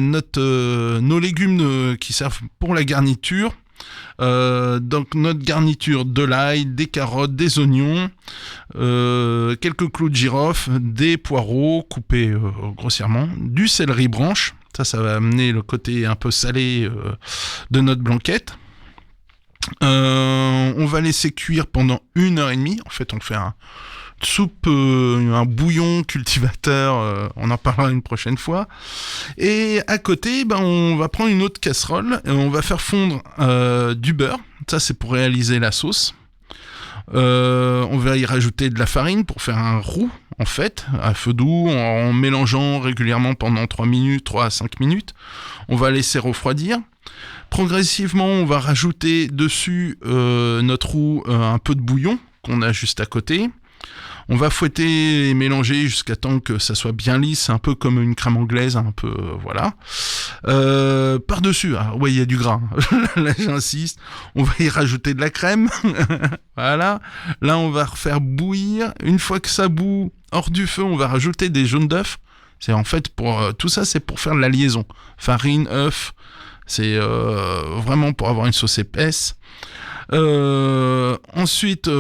nos légumes qui servent pour la garniture. Donc notre garniture, de l'ail, des carottes, des oignons, quelques clous de girofle, des poireaux coupés grossièrement, du céleri branche. Ça va amener le côté un peu salé de notre blanquette. On va laisser cuire pendant 1h30. En fait, on fait un soupe, un bouillon cultivateur, on en parlera une prochaine fois. Et à côté, on va prendre une autre casserole et on va faire fondre du beurre. Ça, c'est pour réaliser la sauce. On va y rajouter de la farine pour faire un roux, en fait, à feu doux, en mélangeant régulièrement pendant 3 à 5 minutes. On va laisser refroidir. Progressivement, on va rajouter dessus notre roux un peu de bouillon qu'on a juste à côté. On va fouetter et mélanger jusqu'à temps que ça soit bien lisse, un peu comme une crème anglaise, un peu, voilà. Par-dessus, il y a du gras, là j'insiste, on va y rajouter de la crème, voilà. Là, on va refaire bouillir. Une fois que ça bout hors du feu, on va rajouter des jaunes d'œufs. C'est en fait tout ça, c'est pour faire de la liaison. Farine, œufs, c'est vraiment pour avoir une sauce épaisse. Ensuite,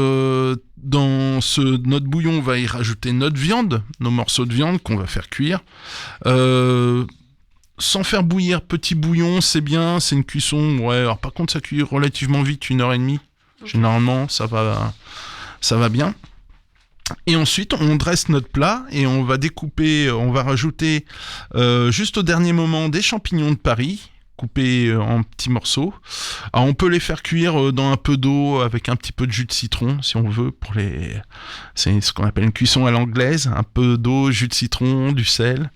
dans notre bouillon, on va y rajouter notre viande, nos morceaux de viande qu'on va faire cuire. Sans faire bouillir, petit bouillon, c'est bien, c'est une cuisson. Ouais, alors par contre, ça cuit relativement vite, 1h30. Généralement, ça va bien. Et ensuite, on dresse notre plat et on va découper, on va rajouter juste au dernier moment des champignons de Paris, coupés en petits morceaux. Alors, on peut les faire cuire dans un peu d'eau avec un petit peu de jus de citron, si on veut, c'est ce qu'on appelle une cuisson à l'anglaise, un peu d'eau, jus de citron, du sel.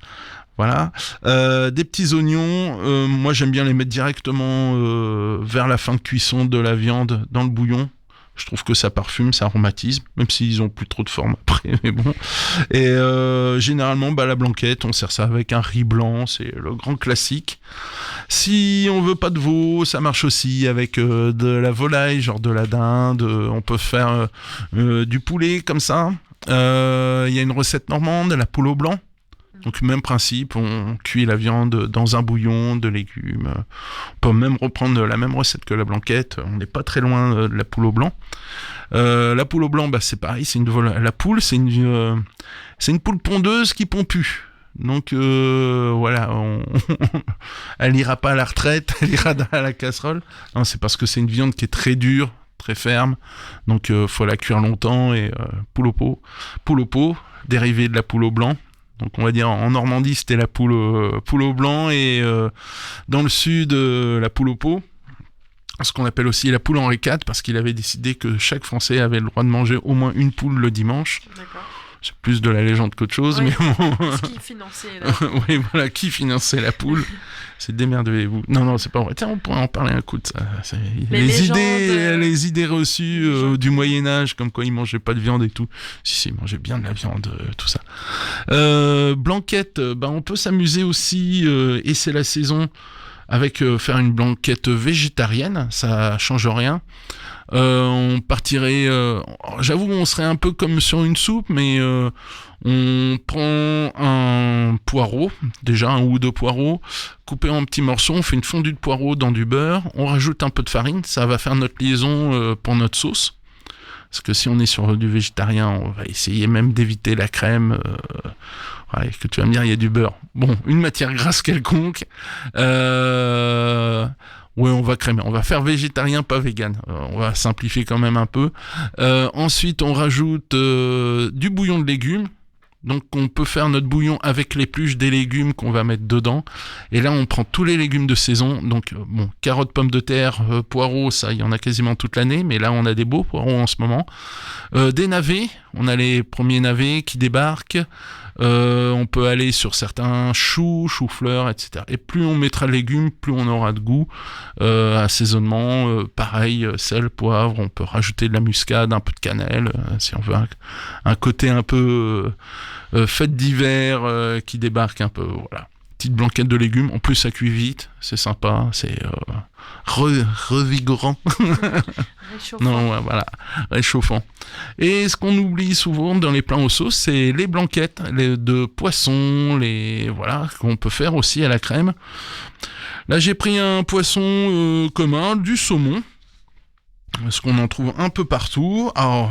Voilà. Des petits oignons, moi j'aime bien les mettre directement vers la fin de cuisson de la viande dans le bouillon. Je trouve que ça parfume, ça aromatise, même s'ils ont plus trop de forme après, mais bon. Et généralement, la blanquette, on sert ça avec un riz blanc, c'est le grand classique. Si on veut pas de veau, ça marche aussi avec de la volaille, genre de la dinde. On peut faire du poulet comme ça. Il y a une recette normande, la poule au blanc. Donc même principe, on cuit la viande dans un bouillon de légumes. On peut même reprendre la même recette que la blanquette. On n'est pas très loin de la poule au blanc. La poule au blanc, c'est pareil. La poule, c'est une poule pondeuse qui pond plus. Donc voilà, elle ira pas à la retraite, elle ira à la casserole. Non, c'est parce que c'est une viande qui est très dure, très ferme. Donc faut la cuire longtemps. Et poule au pot, dérivé de la poule au blanc. Donc on va dire en Normandie c'était la poule au blanc et dans le sud la poule au pot, ce qu'on appelle aussi la poule Henri IV parce qu'il avait décidé que chaque Français avait le droit de manger au moins une poule le dimanche. D'accord. C'est plus de la légende qu'autre chose, oui, mais bon. Qui finançait oui, voilà, qui finançait la poule. C'est démerdez-vous. Non, c'est pas vrai. Tiens, on pourrait en parler un coup de ça. Les idées reçues du Moyen-Âge, comme quoi ils mangeaient pas de viande et tout. Si, ils mangeaient bien de la viande, tout ça. Blanquette, on peut s'amuser aussi, et c'est la saison, avec faire une blanquette végétarienne. Ça change rien. On partirait, j'avoue, on serait un peu comme sur une soupe, mais on prend un poireau, déjà un ou deux poireaux, coupé en petits morceaux, on fait une fondue de poireaux dans du beurre, on rajoute un peu de farine, ça va faire notre liaison pour notre sauce. Parce que si on est sur du végétarien, on va essayer même d'éviter la crème. Que tu vas me dire, il y a du beurre. Bon, une matière grasse quelconque. Ouais, on va crémer. On va faire végétarien, pas vegan. On va simplifier quand même un peu. Ensuite, on rajoute du bouillon de légumes. Donc, on peut faire notre bouillon avec l'épluche des légumes qu'on va mettre dedans. Et là, on prend tous les légumes de saison. Donc, carottes, pommes de terre, poireaux, ça, il y en a quasiment toute l'année. Mais là, on a des beaux poireaux en ce moment. Des navets. On a les premiers navets qui débarquent. On peut aller sur certains choux-fleurs, etc. Et plus on mettra de légumes, plus on aura de goût. Assaisonnement, pareil, sel, poivre. On peut rajouter de la muscade, un peu de cannelle, si on veut un côté un peu fête d'hiver qui débarque un peu. Voilà. Petite blanquette de légumes. En plus, ça cuit vite. C'est sympa. C'est revigorant. Réchauffant. Non, voilà, réchauffant. Et ce qu'on oublie souvent dans les plats aux sauces, c'est les blanquettes de poisson, voilà, qu'on peut faire aussi à la crème. Là, j'ai pris un poisson commun, du saumon. parce qu'on en trouve un peu partout. Alors,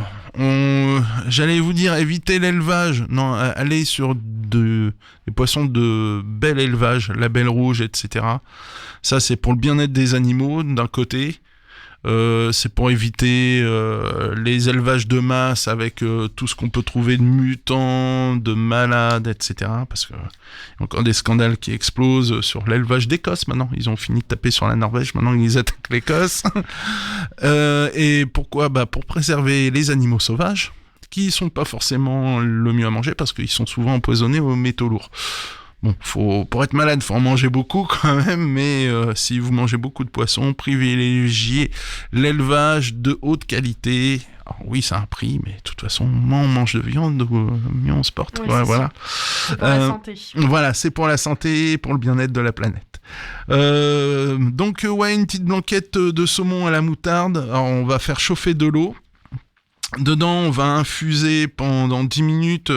j'allais vous dire éviter l'élevage. Non, allez sur des poissons de bel élevage, la belle rouge, etc. Ça, c'est pour le bien-être des animaux, d'un côté. C'est pour éviter les élevages de masse avec tout ce qu'on peut trouver de mutants, de malades, etc. Parce que y a encore des scandales qui explosent sur l'élevage d'Écosse maintenant. Ils ont fini de taper sur la Norvège, maintenant ils attaquent l'Écosse. Et pourquoi ? Pour préserver les animaux sauvages, qui sont pas forcément le mieux à manger parce qu'ils sont souvent empoisonnés aux métaux lourds. Bon, pour être malade, faut en manger beaucoup quand même, mais si vous mangez beaucoup de poissons, privilégiez l'élevage de haute qualité. Alors oui, ça a un prix, mais de toute façon, moins on mange de viande, mieux on se porte. Oui, voilà. C'est pour la santé. Voilà, c'est pour la santé et pour le bien-être de la planète. Donc, une petite blanquette de saumon à la moutarde. Alors, on va faire chauffer de l'eau. Dedans, on va infuser pendant 10 minutes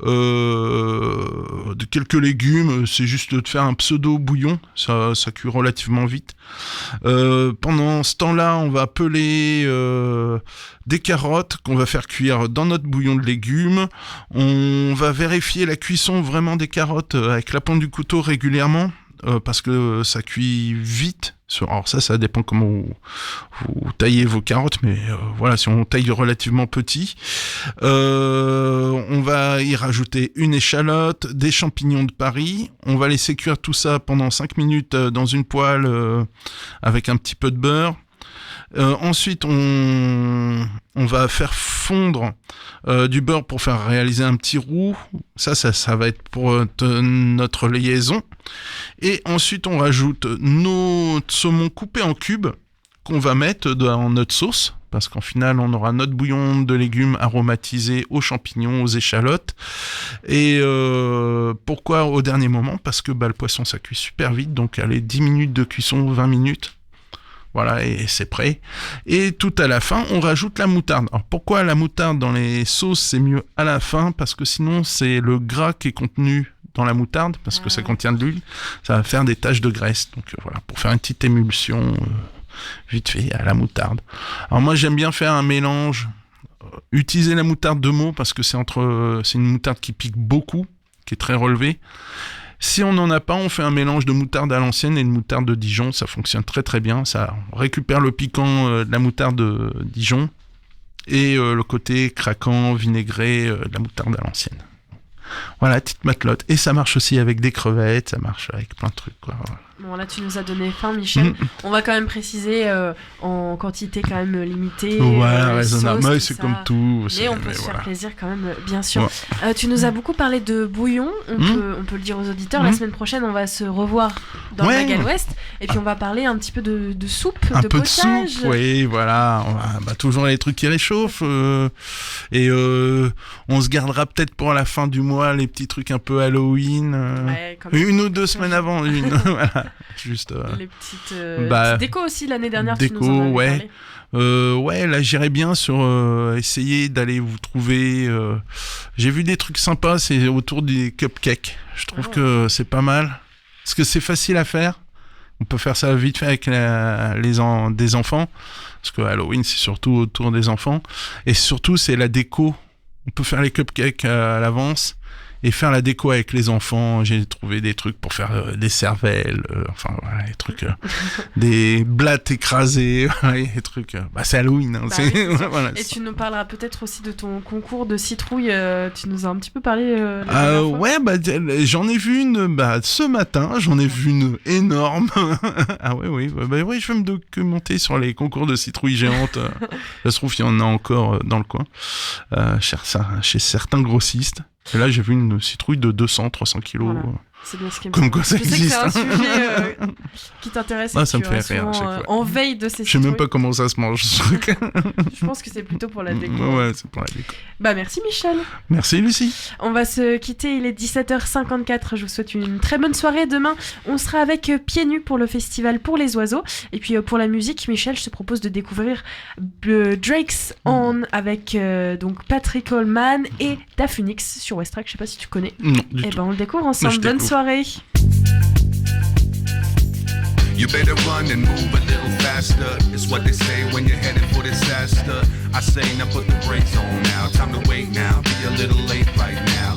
de quelques légumes. C'est juste de faire un pseudo-bouillon. Ça cuit relativement vite. Pendant ce temps-là, on va peler des carottes qu'on va faire cuire dans notre bouillon de légumes. On va vérifier la cuisson vraiment des carottes avec la pointe du couteau régulièrement. Parce que ça cuit vite. Alors ça dépend comment vous taillez vos carottes, mais voilà, si on taille relativement petit, on va y rajouter une échalote, des champignons de Paris. On va laisser cuire tout ça pendant 5 minutes dans une poêle avec un petit peu de beurre. Ensuite, on va faire fondre du beurre pour faire réaliser un petit roux. Ça va être pour notre liaison. Et ensuite, on rajoute notre saumon coupé en cubes qu'on va mettre dans notre sauce. Parce qu'en final, on aura notre bouillon de légumes aromatisé aux champignons, aux échalotes. Et pourquoi au dernier moment ? Parce que le poisson, ça cuit super vite. Donc, allez, 10 minutes de cuisson, 20 minutes. Voilà, et c'est prêt. Et tout à la fin, on rajoute la moutarde. Alors pourquoi la moutarde dans les sauces, c'est mieux à la fin ? Parce que sinon, c'est le gras qui est contenu dans la moutarde, parce que ça contient de l'huile. Ça va faire des taches de graisse. Donc voilà, pour faire une petite émulsion vite fait à la moutarde. Alors moi, j'aime bien faire un mélange. Utiliser la moutarde de Meaux, parce que c'est une moutarde qui pique beaucoup, qui est très relevée. Si on n'en a pas, on fait un mélange de moutarde à l'ancienne et de moutarde de Dijon. Ça fonctionne très très bien. Ça récupère le piquant de la moutarde de Dijon et le côté craquant, vinaigré de la moutarde à l'ancienne. Voilà, petite matelote. Et ça marche aussi avec des crevettes, ça marche avec plein de trucs, quoi. Voilà. Bon, là, tu nous as donné faim, Michel. On va quand même préciser en quantité quand même limitée. Voilà, raisonnable. Sauces, Ouais, tout c'est ça. comme tout. Mais on peut se faire plaisir quand même, bien sûr. Ouais. Tu nous as beaucoup parlé de bouillon. On peut le dire aux auditeurs. La semaine prochaine, on va se revoir dans le Magal Ouest. Et puis, on va parler un petit peu de soupe, un de peu potage. De soupe, oui, voilà. Toujours les trucs qui réchauffent. Et on se gardera peut-être pour la fin du mois les petits trucs un peu Halloween. Une ou 2 semaines avant. Voilà. Juste les petites déco aussi l'année dernière. Déco, tu nous en avais parlé. Là j'irais bien sur essayer d'aller vous trouver. J'ai vu des trucs sympas, c'est autour des cupcakes. Je trouve que c'est pas mal parce que c'est facile à faire. On peut faire ça vite fait avec des enfants parce que Halloween c'est surtout autour des enfants et surtout c'est la déco. On peut faire les cupcakes à l'avance. Et faire la déco avec les enfants, j'ai trouvé des trucs pour faire des cervelles, des trucs, des blattes écrasées, des trucs. C'est Halloween. Hein, oui, et tu nous parleras peut-être aussi de ton concours de citrouilles. Tu nous as un petit peu parlé. J'en ai vu une. Ce matin, j'en ai vu une énorme. Oui, je vais me documenter sur les concours de citrouilles géantes. Ça se trouve, il y en a encore dans le coin, chez certains grossistes. Et là, j'ai vu une citrouille de 200-300 kilos. Voilà. C'est bien ce qui me Comme quoi ça existe. Je sais que c'est un sujet qui t'intéresse. Ça me fait rire à chaque fois. En veille de ces citrouilles. Je sais même pas comment ça se mange, ce truc. Je pense que c'est plutôt pour la déco. Ouais, c'est pour la déco. Merci Michel. Merci Lucie. On va se quitter, il est 17h54. Je vous souhaite une très bonne soirée. Demain, on sera avec Pieds Nus pour le festival Pour les Oiseaux. Et puis pour la musique, Michel, je te propose de découvrir Drake's On avec donc Patrick Coleman et Dafunix sur West Track. Je sais pas si tu connais. Non, du tout. On le découvre ensemble. Bonne soirée. You better run and move a little faster. It's what they say when you're headed for disaster. I say now put the brakes on now. Time to wait now, be a little late right now.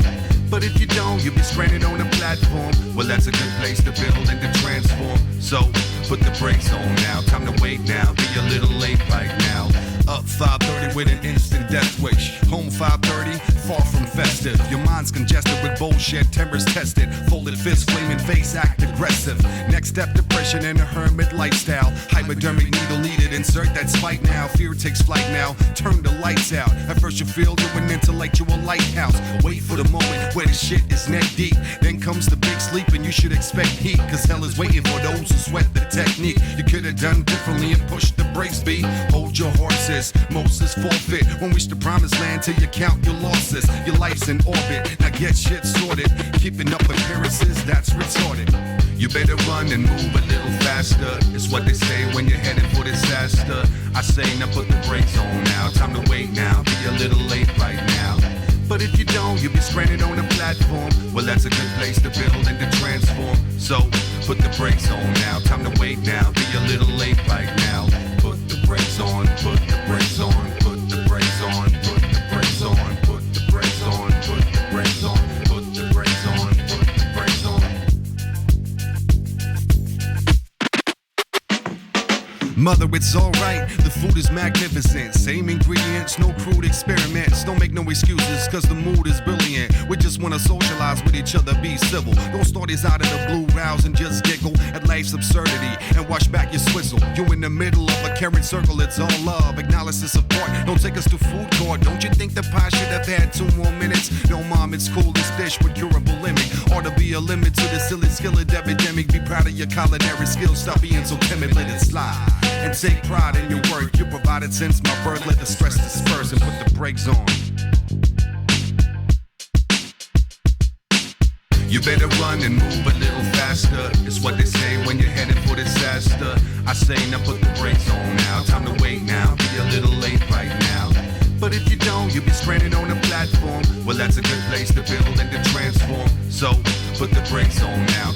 But if you don't, you'll be stranded on a platform. Well, that's a good place to build and to transform. So put the brakes on now. Time to wait now, be a little late right now. Up 5:30 with an instant death wish. Home 5:30, far from festive. Your mind's congested with bullshit, timbers tested. Folded fist, flaming face, act aggressive. Next step, depression and a hermit lifestyle. Hypodermic needle needed, insert that spike now. Fear takes flight now, turn the lights out. At first you feel you're an intellectual lighthouse. Wait for the moment where the shit is neck deep. Then comes the big sleep and you should expect heat. Cause hell is waiting for those who sweat the technique. You could have done differently and pushed the brakes, B. Hold your horses, Moses forfeit. Won't reach the promised land till you count your losses. Your life's in orbit, now get shit sorted. Keeping up appearances, that's retarded. You better run and move a little faster. It's what they say when you're headed for disaster. I say now put the brakes on now. Time to wait now, be a little late right now. But if you don't, you'll be stranded on a platform. Well, that's a good place to build and to transform. So put the brakes on now. Time to wait now, be a little late right now. Put the brakes on, put the brakes on, put the brakes on, put the brakes on, put the brakes on, put the brakes on, put the brakes on, put the brakes on. Mother, it's alright, the food is magnificent. Same ingredients, no crude experiments. Don't make no excuses, cause the mood is brilliant. We just wanna socialize with each other, be civil. Don't start this out of the blue, rouse and just giggle at life's absurdity and wash back your swizzle. You in the middle of a caring circle, it's all love. Acknowledge the support, don't take us to food court. Don't you think the pie should have had 2 more minutes? No, mom, it's cool, this dish with curable limit. Ought to be a limit to the silly skillet epidemic. Be proud of your culinary skills, stop being so timid, let it slide. And take pride in your work. You provided since my birth. Let the stress disperse and put the brakes on. You better run and move a little faster. It's what they say when you're headed for disaster. I say now put the brakes on now. Time to wait now, be a little late right now. But if you don't, you'll be stranded on a platform. Well, that's a good place to build and to transform. So put the brakes on now.